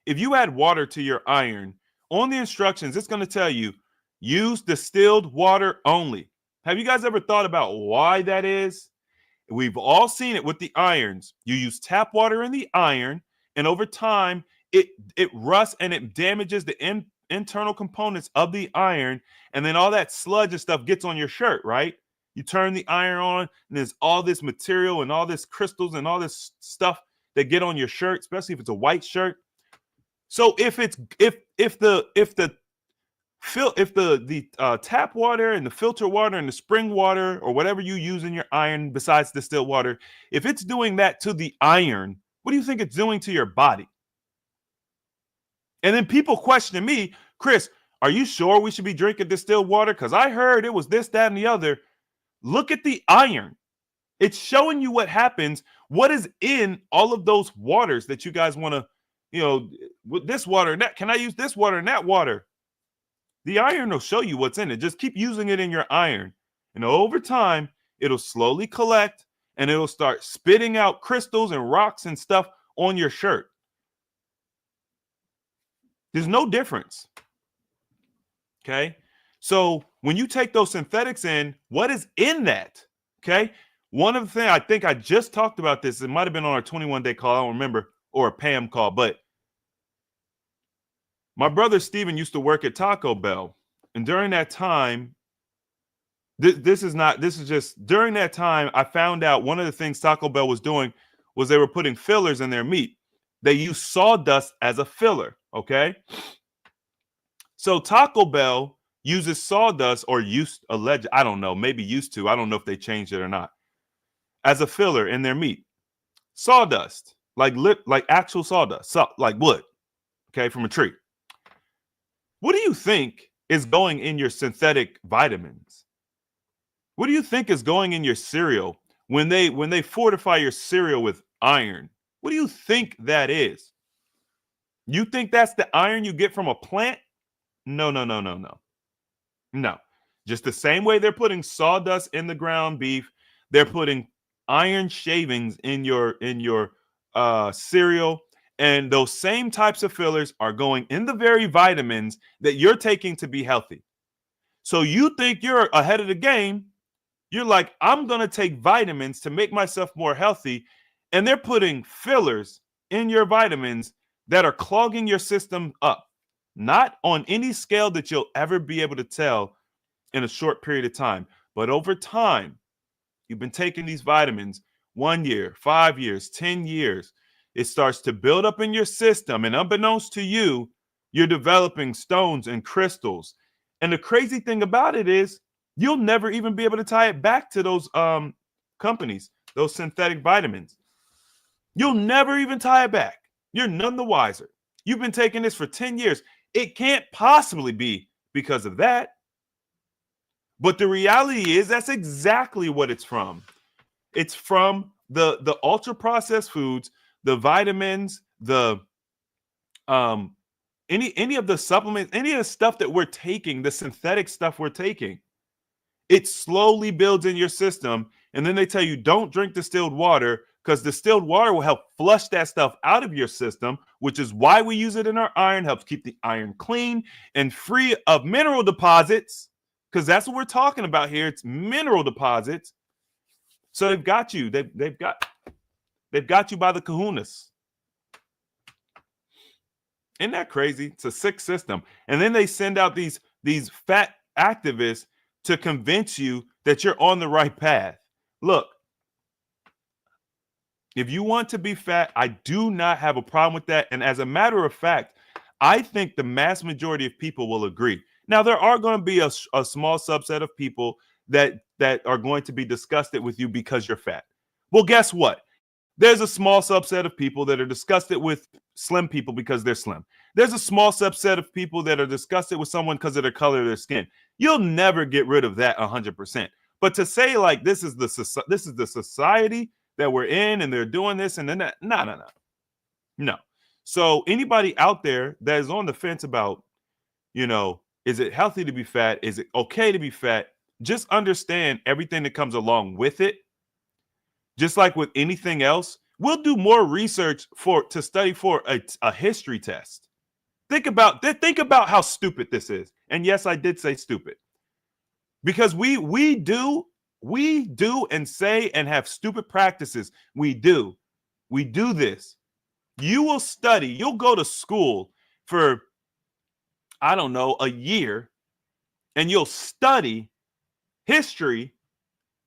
Speaker 1: if you add water to your iron, on the instructions, it's going to tell you use distilled water only. Have you guys ever thought about why that is? We've all seen it with the irons. You use tap water in the iron, and over time, it rusts and it damages the internal components of the iron, and then all that sludge and stuff gets on your shirt, right? You turn the iron on, and there's all this material and all this crystals and all this stuff that get on your shirt, especially if it's a white shirt. So if the tap water and the filter water and the spring water or whatever you use in your iron besides distilled water, if it's doing that to the iron, what do you think it's doing to your body? And then people question me, Chris, are you sure we should be drinking distilled water? Because I heard it was this, that, and the other. Look at the iron. It's showing you what happens, what is in all of those waters that you guys want to, you know, with this water and that. Can I use this water and that water? The iron will show you what's in it. Just keep using it in your iron. And over time, it'll slowly collect and it'll start spitting out crystals and rocks and stuff on your shirt. There's no difference. Okay. So when you take those synthetics in, what is in that? Okay. One of the things, I think I just talked about this. It might have been on our 21-day call. I don't remember, or a Pam call, but my brother Steven used to work at Taco Bell. And during that time, this is just during that time, I found out one of the things Taco Bell was doing was they were putting fillers in their meat. They use sawdust as a filler. Okay. So Taco Bell uses sawdust, or I don't know, maybe used to. I don't know if they changed it or not, as a filler in their meat. Sawdust, like actual sawdust, like wood, okay, from a tree. What do you think is going in your synthetic vitamins? What do you think is going in your cereal when they fortify your cereal with iron? What do you think that is? You think that's the iron you get from a plant? No. No. Just the same way they're putting sawdust in the ground beef, they're putting iron shavings in your cereal, and those same types of fillers are going in the very vitamins that you're taking to be healthy. So you think you're ahead of the game. You're like, I'm going to take vitamins to make myself more healthy, and they're putting fillers in your vitamins that are clogging your system up. Not on any scale that you'll ever be able to tell in a short period of time. But over time, you've been taking these vitamins 1 year, 5 years, 10 years. It starts to build up in your system. And unbeknownst to you, you're developing stones and crystals. And the crazy thing about it is you'll never even be able to tie it back to those companies, those synthetic vitamins. You'll never even tie it back. You're none the wiser. You've been taking this for 10 years. It can't possibly be because of that. But the reality is that's exactly what it's from. It's from the ultra processed foods, the vitamins, the any of the supplements, any of the stuff that we're taking, the synthetic stuff we're taking. It slowly builds in your system, and then they tell you don't drink distilled water, because distilled water will help flush that stuff out of your system, which is why we use it in our iron, helps keep the iron clean and free of mineral deposits, because that's what we're talking about here. It's mineral deposits. So they've got you. They've got you by the kahunas. Isn't that crazy? It's a sick system. And then they send out these fat activists to convince you that you're on the right path. Look, if you want to be fat, I do not have a problem with that. And as a matter of fact, I think the mass majority of people will agree. Now, there are going to be a small subset of people that are going to be disgusted with you because you're fat. Well, guess what? There's a small subset of people that are disgusted with slim people because they're slim. There's a small subset of people that are disgusted with someone because of the color of their skin. You'll never get rid of that 100%. But to say like this is the society that we're in and they're doing this and then that, no. So anybody out there that is on the fence about, is it healthy to be fat? Is it okay to be fat? just understand everything that comes along with it. Just like with anything else, we'll do more research to study for a history test. Think about how stupid this is. And yes, I did say stupid. Because we do and say and have stupid practices. We do this. You will study, you'll go to school for, I don't know, a year, and you'll study history,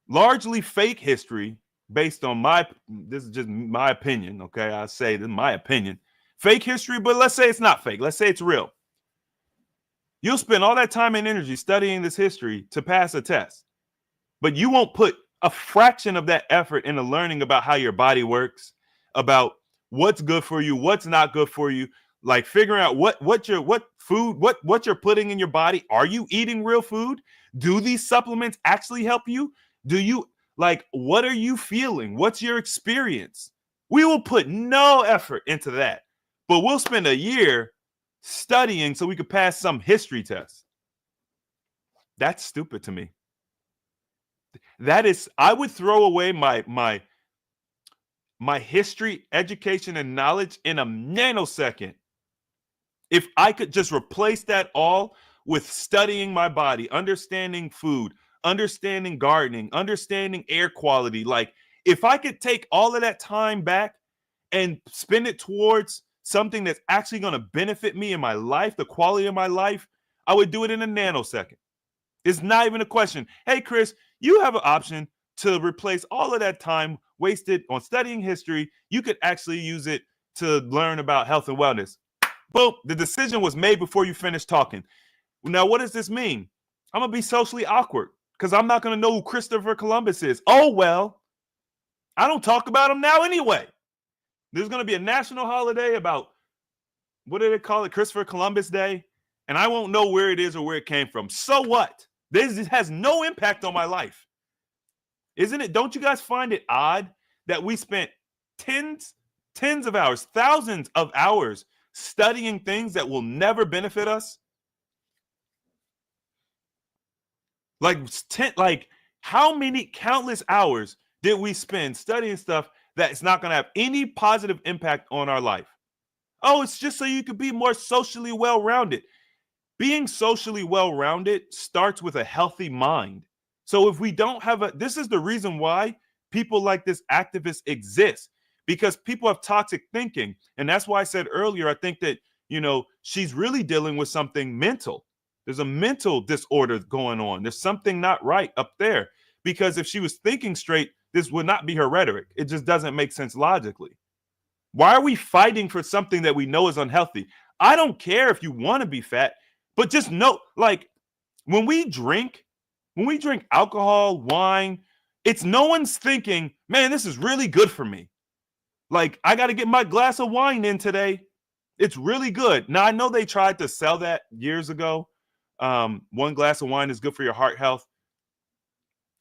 Speaker 1: largely fake history, based on this is just my opinion, okay? I say this is my opinion. Fake history, but let's say it's not fake. Let's say it's real. You'll spend all that time and energy studying this history to pass a test, but you won't put a fraction of that effort into learning about how your body works, about what's good for you, what's not good for you, like figuring out what you're putting in your body. Are you eating real food? Do these supplements actually help you? Do you what are you feeling? What's your experience? We will put no effort into that, but we'll spend a year studying so we could pass some history test. That's stupid to me. That is, I would throw away my history, education, and knowledge in a nanosecond if I could just replace that all with studying my body, understanding food, understanding gardening, understanding air quality. Like, if I could take all of that time back and spend it towards something that's actually going to benefit me in my life, the quality of my life, I would do it in a nanosecond. It's not even a question. Hey, Chris, you have an option to replace all of that time wasted on studying history. You could actually use it to learn about health and wellness. Boom, the decision was made before you finished talking. Now, what does this mean? I'm going to be socially awkward because I'm not going to know who Christopher Columbus is. Oh, well, I don't talk about him now anyway. There's going to be a national holiday about, what do they call it? Christopher Columbus Day. And I won't know where it is or where it came from. So what? This has no impact on my life. Isn't it? Don't you guys find it odd that we spent tens of hours, thousands of hours studying things that will never benefit us? Like how many countless hours did we spend studying stuff that's not going to have any positive impact on our life? Oh, it's just so you could be more socially well-rounded. Being socially well-rounded starts with a healthy mind. So if we don't have this is the reason why people like this activist exist, because people have toxic thinking. And that's why I said earlier, I think that, she's really dealing with something mental. There's a mental disorder going on. There's something not right up there, because if she was thinking straight, this would not be her rhetoric. It just doesn't make sense logically. Why are we fighting for something that we know is unhealthy? I don't care if you want to be fat, but just know, like, when we drink alcohol, wine, it's no one's thinking, man, this is really good for me. Like, I got to get my glass of wine in today. It's really good. Now, I know they tried to sell that years ago. One glass of wine is good for your heart health.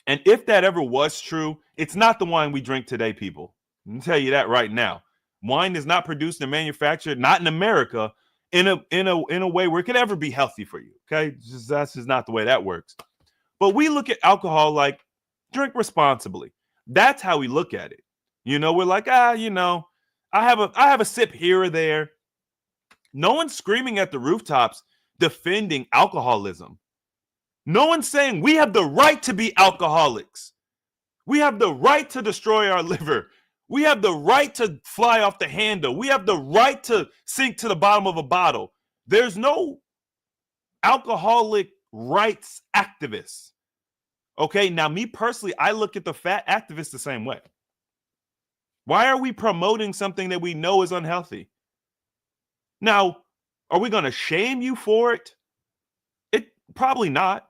Speaker 1: And if that ever was true, it's not the wine we drink today, people. I can tell you that right now. Wine is not produced and manufactured, not in America, in a way where it could ever be healthy for you. Okay, that's just not the way that works. But we look at alcohol like, drink responsibly. That's how we look at it. We're like, I have a sip here or there. No one's screaming at the rooftops defending alcoholism. No one's saying we have the right to be alcoholics. We have the right to destroy our liver. We have the right to fly off the handle. We have the right to sink to the bottom of a bottle. There's no alcoholic rights activists. Okay, now me personally, I look at the fat activists the same way. Why are we promoting something that we know is unhealthy? Now, are we going to shame you for it? Probably not.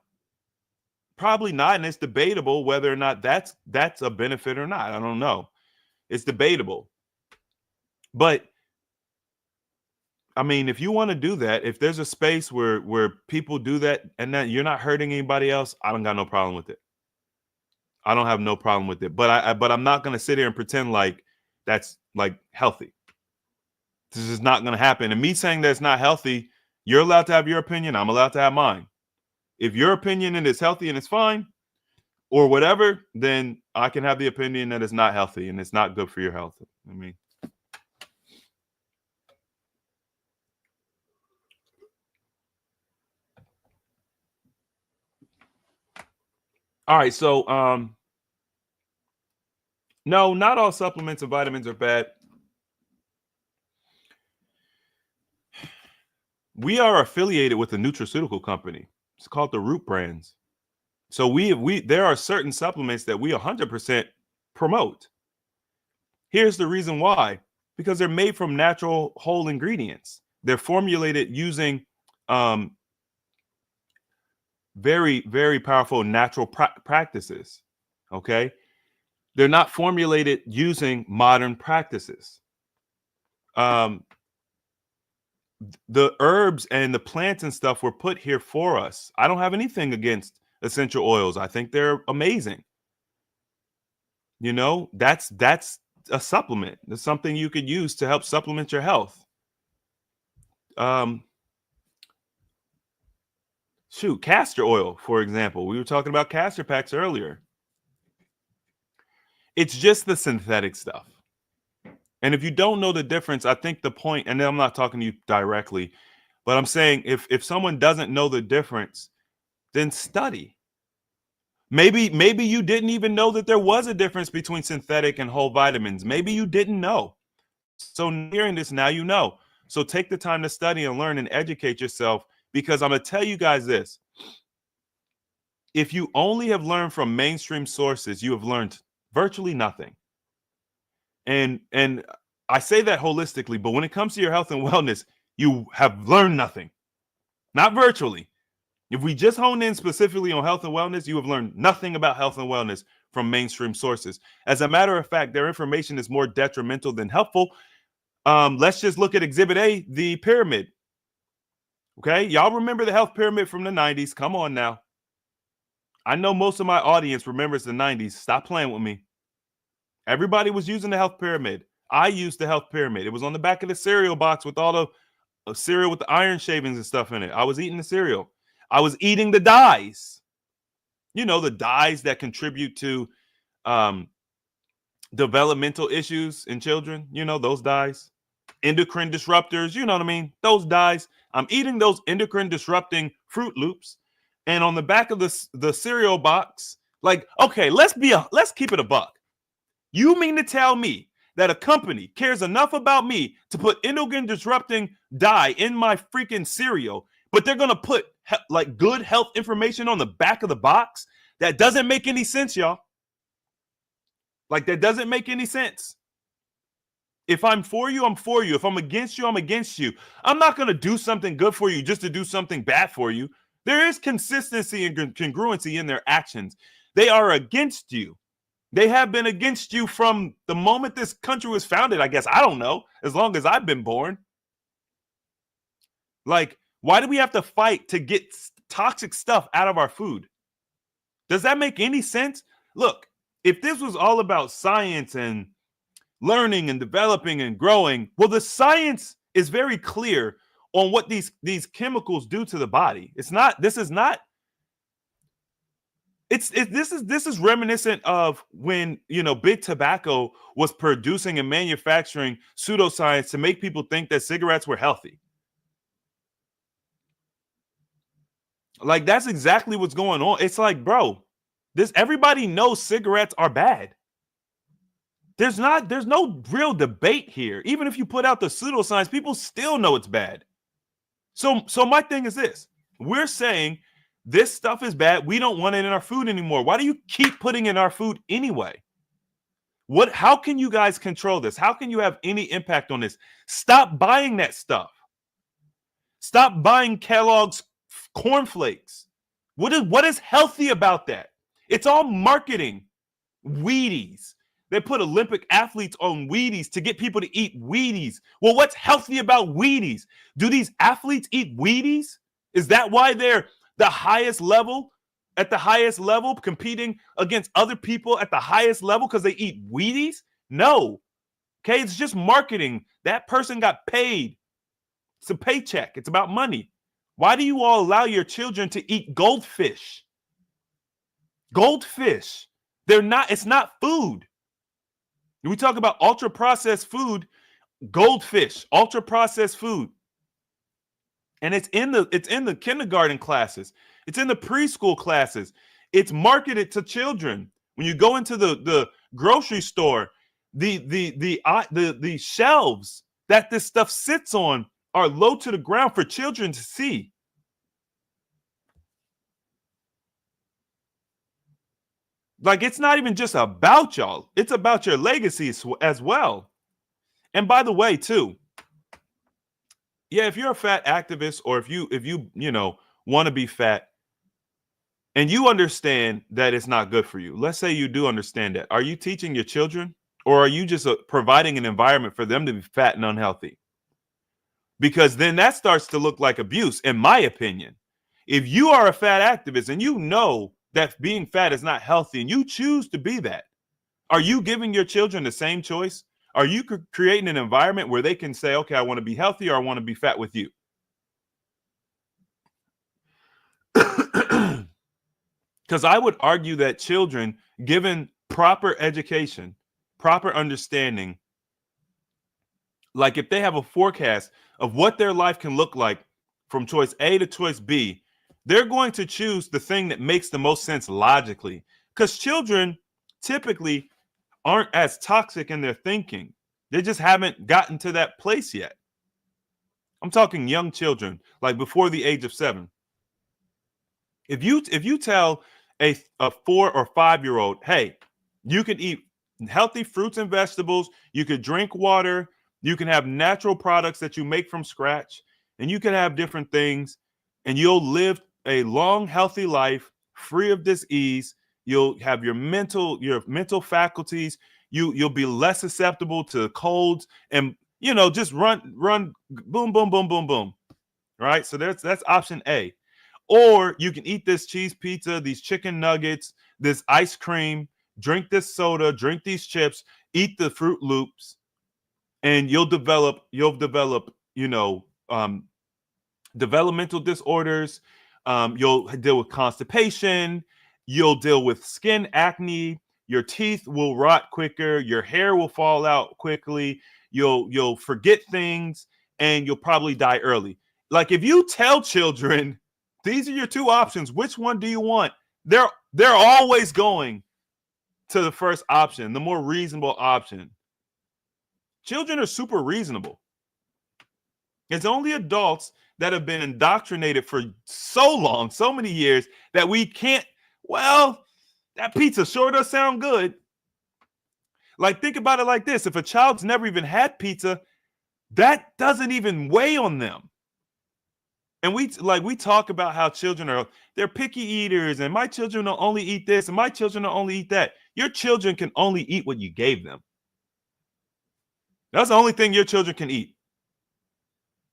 Speaker 1: Probably not, and it's debatable whether or not that's a benefit or not. I don't know. It's debatable. But I mean, if you want to do that, if there's a space where people do that and that you're not hurting anybody else, I don't got no problem with it. I don't have no problem with it. But I'm not going to sit here and pretend like that's like healthy. This is not going to happen. And me saying that's not healthy, you're allowed to have your opinion. I'm allowed to have mine. If your opinion is healthy and it's fine, or whatever, then I can have the opinion that it's not healthy and it's not good for your health. I mean, all right, so no, not all supplements and vitamins are bad. We are affiliated with a nutraceutical company. It's called the Root Brands. So there are certain supplements that we 100% promote. Here's the reason why. Because they're made from natural whole ingredients. They're formulated using very, very powerful natural practices. Okay. They're not formulated using modern practices. The herbs and the plants and stuff were put here for us. I don't have anything against essential oils. I think they're amazing. You know, that's a supplement. It's something you could use to help supplement your health. Castor oil, for example. We were talking about castor packs earlier. It's just the synthetic stuff. And if you don't know the difference, I think the point, and I'm not talking to you directly, but I'm saying if someone doesn't know the difference, then study. Maybe you didn't even know that there was a difference between synthetic and whole vitamins. Maybe you didn't know. So hearing this, now you know. So take the time to study and learn and educate yourself, because I'm going to tell you guys this. If you only have learned from mainstream sources, you have learned virtually nothing. And I say that holistically, but when it comes to your health and wellness, you have learned nothing. Not virtually. If we just hone in specifically on health and wellness, you have learned nothing about health and wellness from mainstream sources. As a matter of fact, their information is more detrimental than helpful. Let's just look at Exhibit A, the pyramid. Okay, y'all remember the health pyramid from the 90s? Come on now. I know most of my audience remembers the 90s. Stop playing with me. Everybody was using the health pyramid. I used the health pyramid. It was on the back of the cereal box with all the cereal with the iron shavings and stuff in it. I was eating the cereal. I was eating the dyes. You know, the dyes that contribute to developmental issues in children. You know, those dyes. Endocrine disruptors. You know what I mean? Those dyes. I'm eating those endocrine disrupting Fruit Loops. And on the back of the cereal box, like, okay, let's keep it a buck. You mean to tell me that a company cares enough about me to put endocrine disrupting dye in my freaking cereal, but they're going to put like good health information on the back of the box? That doesn't make any sense, y'all. Like, that doesn't make any sense. If I'm for you, I'm for you. If I'm against you, I'm against you. I'm not going to do something good for you just to do something bad for you. There is consistency and congruency in their actions. They are against you. They have been against you from the moment this country was founded, I guess. I don't know. As long as I've been born. Like, why do we have to fight to get toxic stuff out of our food? Does that make any sense? Look, if this was all about science and learning and developing and growing, well, the science is very clear on what these chemicals do to the body. This is reminiscent of when, you know, Big Tobacco was producing and manufacturing pseudoscience to make people think that cigarettes were healthy. Like, that's exactly what's going on. It's like, bro, everybody knows cigarettes are bad. There's no real debate here. Even if you put out the pseudoscience, people still know it's bad. So my thing is this. We're saying this stuff is bad. We don't want it in our food anymore. Why do you keep putting it in our food anyway? How can you guys control this? How can you have any impact on this? Stop buying that stuff. Stop buying Kellogg's cornflakes. What is healthy about that? It's all marketing. Wheaties. They put Olympic athletes on Wheaties to get people to eat Wheaties. Well, what's healthy about Wheaties? Do these athletes eat Wheaties? Is that why they're the highest level, at the highest level, competing against other people at the highest level because they eat Wheaties? No. Okay, it's just marketing. That person got paid. It's a paycheck. It's about money. Why do you all allow your children to eat goldfish? Goldfish. They're not, it's not food. When we talk about ultra processed food, goldfish, ultra processed food. And it's in the kindergarten classes. It's in the preschool classes. It's marketed to children. When you go into the grocery store, the shelves that this stuff sits on are low to the ground for children to see. Like, it's not even just about y'all. It's about your legacy as well. And by the way, too, yeah, if you're a fat activist, or if you want to be fat and you understand that it's not good for you, let's say you do understand that, are you teaching your children, or are you just providing an environment for them to be fat and unhealthy? Because then that starts to look like abuse, in my opinion. If you are a fat activist and you know that being fat is not healthy and you choose to be that, are you giving your children the same choice? Are you creating an environment where they can say, okay, I want to be healthy, or I want to be fat with you? Because I would argue that children, given proper education, proper understanding, like if they have a forecast of what their life can look like from choice A to choice B, they're going to choose the thing that makes the most sense logically. Because children typically aren't as toxic in their thinking. They just haven't gotten to that place yet. I'm talking young children, like before the age of 7. If you tell a 4 or 5-year-old, hey, you can eat healthy fruits and vegetables, you could drink water, you can have natural products that you make from scratch, and you can have different things, and you'll live a long, healthy life free of disease. You'll have your mental faculties. You'll be less susceptible to colds, and just run, boom, boom, boom, boom, boom. Right? So that's option A. Or you can eat this cheese pizza, these chicken nuggets, this ice cream, drink this soda, drink these chips, eat the Fruit Loops, and you'll develop developmental disorders. You'll deal with constipation. You'll deal with skin acne. Your teeth will rot quicker. Your hair will fall out quickly. You'll forget things, and you'll probably die early. Like, if you tell children, these are your 2 options, which one do you want? They're always going to the first option, the more reasonable option. Children are super reasonable. It's only adults that have been indoctrinated for so long, so many years, that we can't, that pizza sure does sound good. Like, think about it like this. If a child's never even had pizza, that doesn't even weigh on them. And we talk about how children they're picky eaters, and my children will only eat this, and my children will only eat that. Your children can only eat what you gave them. That's the only thing your children can eat.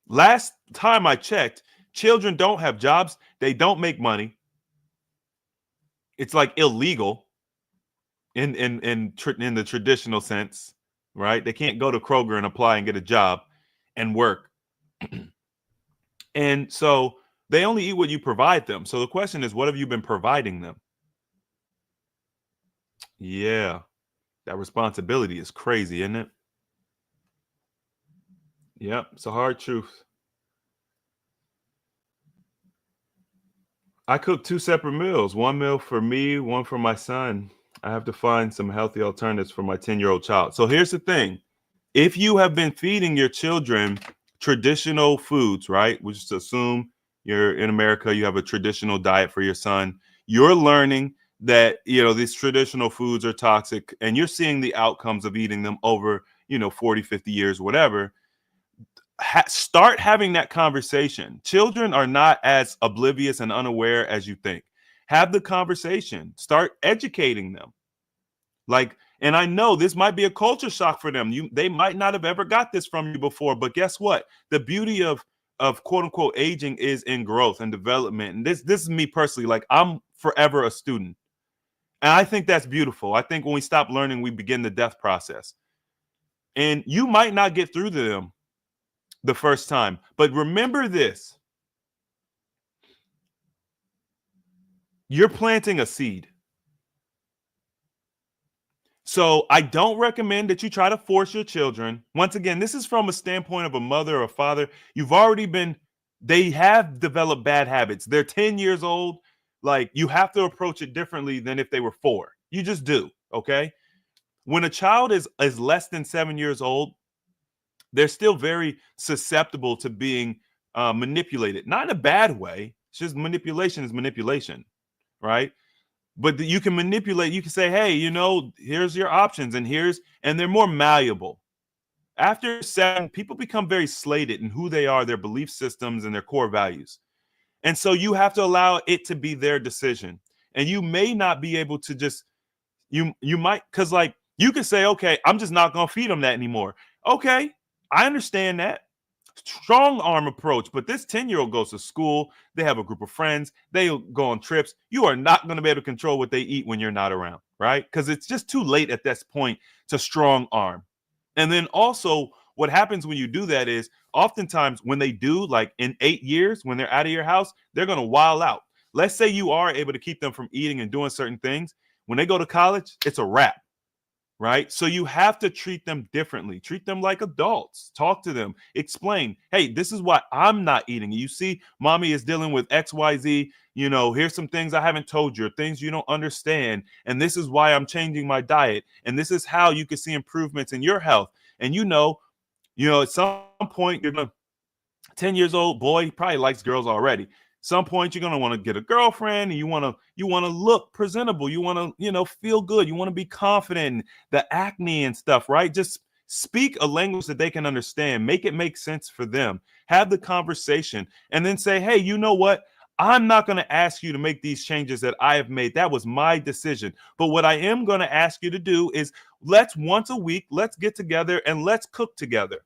Speaker 1: Last time I checked, children don't have jobs. They don't make money. It's like illegal in the traditional sense, right? They can't go to Kroger and apply and get a job and work. And so they only eat what you provide them. So the question is, what have you been providing them? Yeah, that responsibility is crazy, isn't it? Yep, it's a hard truth. I cook 2 separate meals, 1 meal for me, 1 for my son. I have to find some healthy alternatives for my 10-year-old child. So here's the thing. If you have been feeding your children traditional foods, right? We just assume you're in America, you have a traditional diet for your son. You're learning that, these traditional foods are toxic, and you're seeing the outcomes of eating them over, 40, 50 years, whatever. Start having that conversation. Children are not as oblivious and unaware as you think. Have the conversation. Start educating them. And I know this might be a culture shock for them. They might not have ever got this from you before, but guess what? The beauty of quote unquote aging is in growth and development. And this is me personally. Like, I'm forever a student. And I think that's beautiful. I think when we stop learning, we begin the death process. And you might not get through to them the first time, but remember this. You're planting a seed. So I don't recommend that you try to force your children. Once again, this is from a standpoint of a mother or a father. They have developed bad habits. They're 10 years old. Like, you have to approach it differently than if they were 4. You just do, okay? When a child is less than 7 years old, they're still very susceptible to being manipulated. Not in a bad way. It's just manipulation is manipulation, right? But you can manipulate. You can say, hey, here's your options, and they're more malleable. After 7, people become very slated in who they are, their belief systems, and their core values. And so you have to allow it to be their decision. And you may not be able to just, you might, because like you could say, okay, I'm just not going to feed them that anymore. Okay, I understand that. Strong arm approach, but this 10-year-old goes to school. They have a group of friends. They go on trips. You are not going to be able to control what they eat when you're not around, right? Because it's just too late at this point to strong arm. And then also what happens when you do that is oftentimes when they do, like in 8 years, when they're out of your house, they're going to wild out. Let's say you are able to keep them from eating and doing certain things. When they go to college, it's a wrap. Right? So you have to treat them differently. Treat them like adults. Talk to them. Explain, hey, this is why I'm not eating. You see, mommy is dealing with XYZ. Here's some things I haven't told you, things you don't understand. And this is why I'm changing my diet. And this is how you can see improvements in your health. And at some point, 10 years old boy, he probably likes girls already. Some point you're going to want to get a girlfriend, and you want to look presentable. You want to, feel good. You want to be confident, the acne and stuff, right? Just speak a language that they can understand. Make it make sense for them. Have the conversation and then say, hey, you know what? I'm not going to ask you to make these changes that I have made. That was my decision. But what I am going to ask you to do is once a week, let's get together and let's cook together,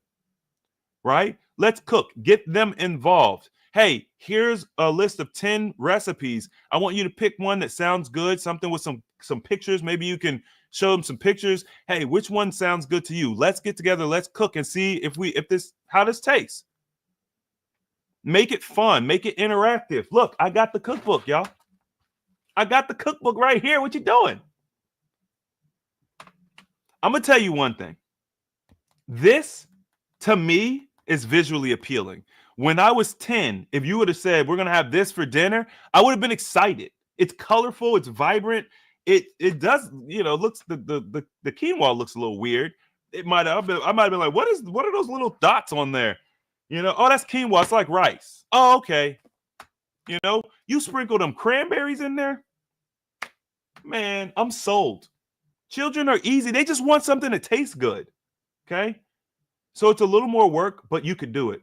Speaker 1: right? Let's cook. Get them involved. Hey, here's a list of 10 recipes. I want you to pick one that sounds good, something with some pictures. Maybe you can show them some pictures. Hey, which one sounds good to you? Let's get together. Let's cook and see how this tastes. Make it fun. Make it interactive. Look, I got the cookbook, y'all. I got the cookbook right here. What you doing? I'm going to tell you one thing. This, to me, is visually appealing. When I was 10, if you would have said, we're going to have this for dinner, I would have been excited. It's colorful. It's vibrant. It does, looks, the quinoa looks a little weird. I might have been like, what are those little dots on there? Oh, that's quinoa. It's like rice. Oh, okay. You sprinkle them cranberries in there. Man, I'm sold. Children are easy. They just want something that tastes good. Okay. So it's a little more work, but you could do it.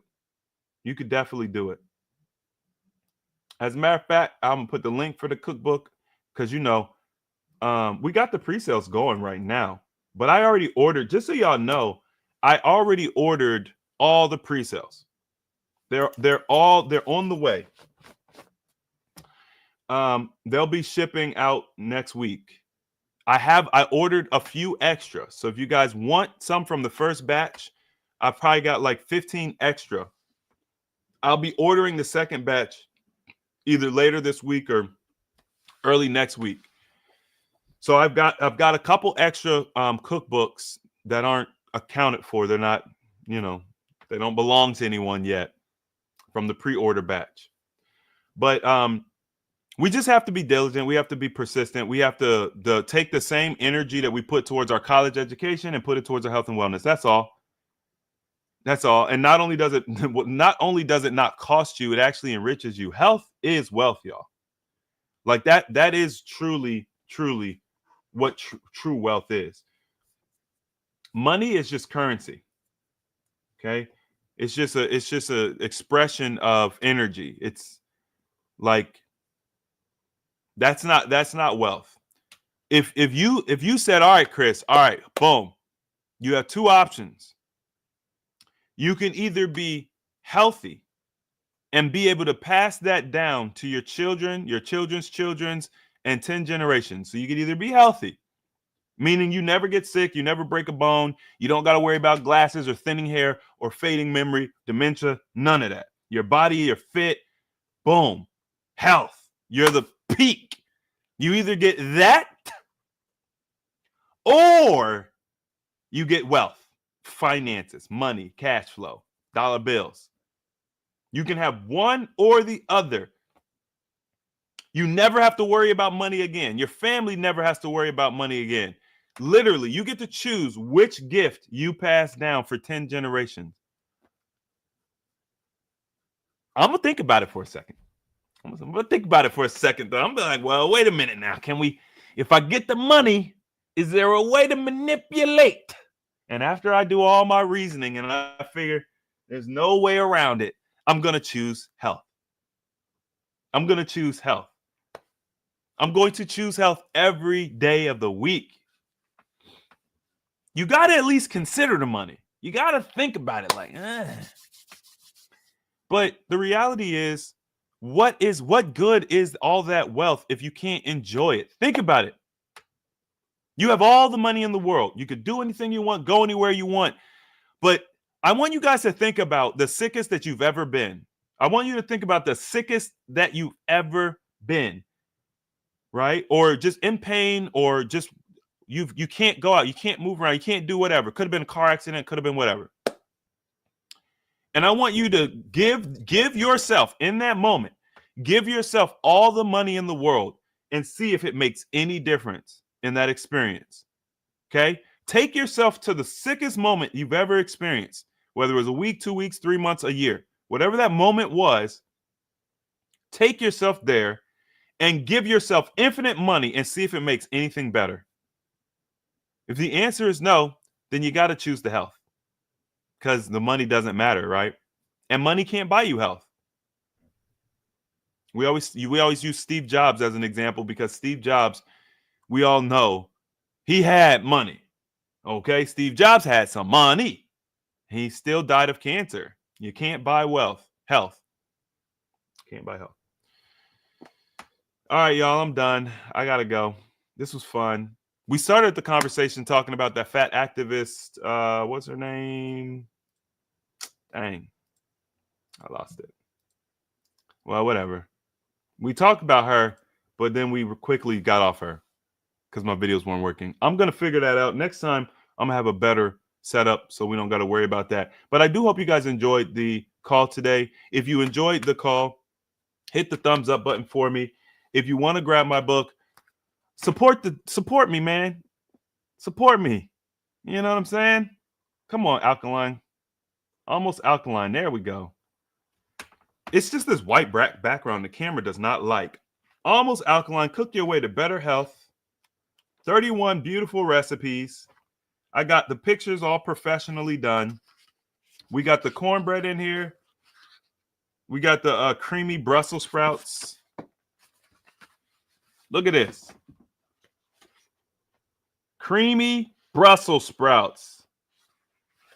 Speaker 1: You could definitely do it. As a matter of fact, I'm going to put the link for the cookbook because, we got the pre-sales going right now. But I already ordered, just so y'all know, I already ordered all the pre-sales. They're on the way. They'll be shipping out next week. I ordered a few extra. So if you guys want some from the first batch, I've probably got like 15 extra. I'll be ordering the second batch either later this week or early next week. So I've got a couple extra cookbooks that aren't accounted for. They're not, they don't belong to anyone yet from the pre-order batch. But we just have to be diligent. We have to be persistent. We have to take the same energy that we put towards our college education and put it towards our health and wellness. That's all. That's all. And not only does it not cost you, it actually enriches you. Health is wealth, y'all. Like that is truly what true wealth is. Money is just currency. Okay? It's just a expression of energy. It's like that's not wealth. If you said, all right, Chris, all right, boom, you have two options. You can either be healthy and be able to pass that down to your children, your children's children's, and 10 generations. So you can either be healthy, meaning you never get sick, you never break a bone, you don't got to worry about glasses or thinning hair or fading memory, dementia, none of that. Your body, you're fit, boom, health. You're the peak. You either get that or you get wealth, finances, money, cash flow, dollar bills. You can have one or the other. You never have to worry about money again. Your family never has to worry about money again. Literally, you get to choose which gift you pass down for 10 generations. I'm going to think about it for a second. I'm going to think about it for a second, though. I'm like, well, wait a minute now. Can we, if I get the money, is there a way to manipulate? And after I do all my reasoning and I figure there's no way around it, I'm going to choose health. I'm going to choose health. I'm going to choose health every day of the week. You got to at least consider the money. You got to think about it like, But the reality is, what good is all that wealth if you can't enjoy it? Think about it. You have all the money in the world. You could do anything you want, go anywhere you want. But I want you guys to think about the sickest that you've ever been. I want you to think about the sickest that you've ever been, right? Or just in pain, or just you can't go out, you can't move around, you can't do whatever. Could have been a car accident, could have been whatever. And I want you to give yourself in that moment, give yourself all the money in the world and see if it makes any difference in that experience. Okay? Take yourself to the sickest moment you've ever experienced, whether it was a week, 2 weeks, 3 months, a year, whatever that moment was. Take yourself there and give yourself infinite money and see if it makes anything better. If the answer is no, then you got to choose the health, because the money doesn't matter, right? And money can't buy you health. We always use Steve Jobs as an example, because Steve Jobs, we all know he had money. Okay, Steve Jobs had some money. He still died of cancer. You can't buy health. Can't buy health. All right, y'all, I'm done. I gotta go. This was fun. We started the conversation talking about that fat activist. What's her name? Dang, I lost it. Well, whatever. We talked about her, but then we quickly got off her because my videos weren't working. I'm going to figure that out. Next time, I'm going to have a better setup so we don't got to worry about that. But I do hope you guys enjoyed the call today. If you enjoyed the call, hit the thumbs up button for me. If you want to grab my book, support me, man. Support me. You know what I'm saying? Come on, Alkaline. Almost Alkaline. There we go. It's just this white background the camera does not like. Almost Alkaline. Cook your way to better health. 31 beautiful recipes. I got the pictures all professionally done. We got the cornbread in here. We got the creamy Brussels sprouts. Look at this. Creamy Brussels sprouts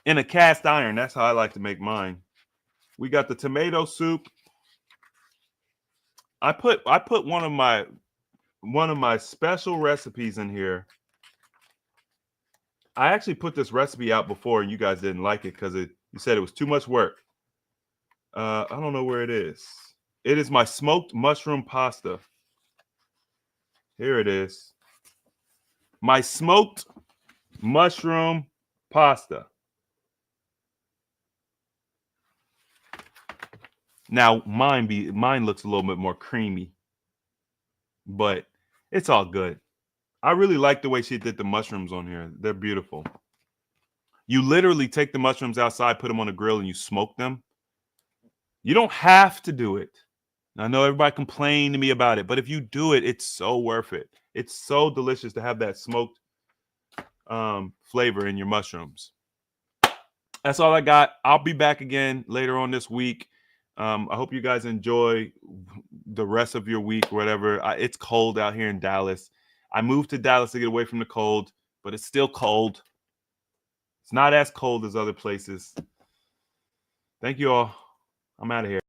Speaker 1: in a cast iron. That's how I like to make mine. We got the tomato soup. I put one of my special recipes in here. I actually put this recipe out before and you guys didn't like it because you said it was too much work. I don't know where it is. It is my smoked mushroom pasta. Here it is. My smoked mushroom pasta. Now mine looks a little bit more creamy, but it's all good. I really like the way she did the mushrooms on here. They're beautiful. You literally take the mushrooms outside, put them on a grill, and you smoke them. You don't have to do it. I know everybody complained to me about it, but if you do it, it's so worth it. It's so delicious to have that smoked flavor in your mushrooms. That's all I got. I'll be back again later on this week. I hope you guys enjoy the rest of your week, whatever. It's cold out here in Dallas. I moved to Dallas to get away from the cold, but it's still cold. It's not as cold as other places. Thank you all. I'm out of here.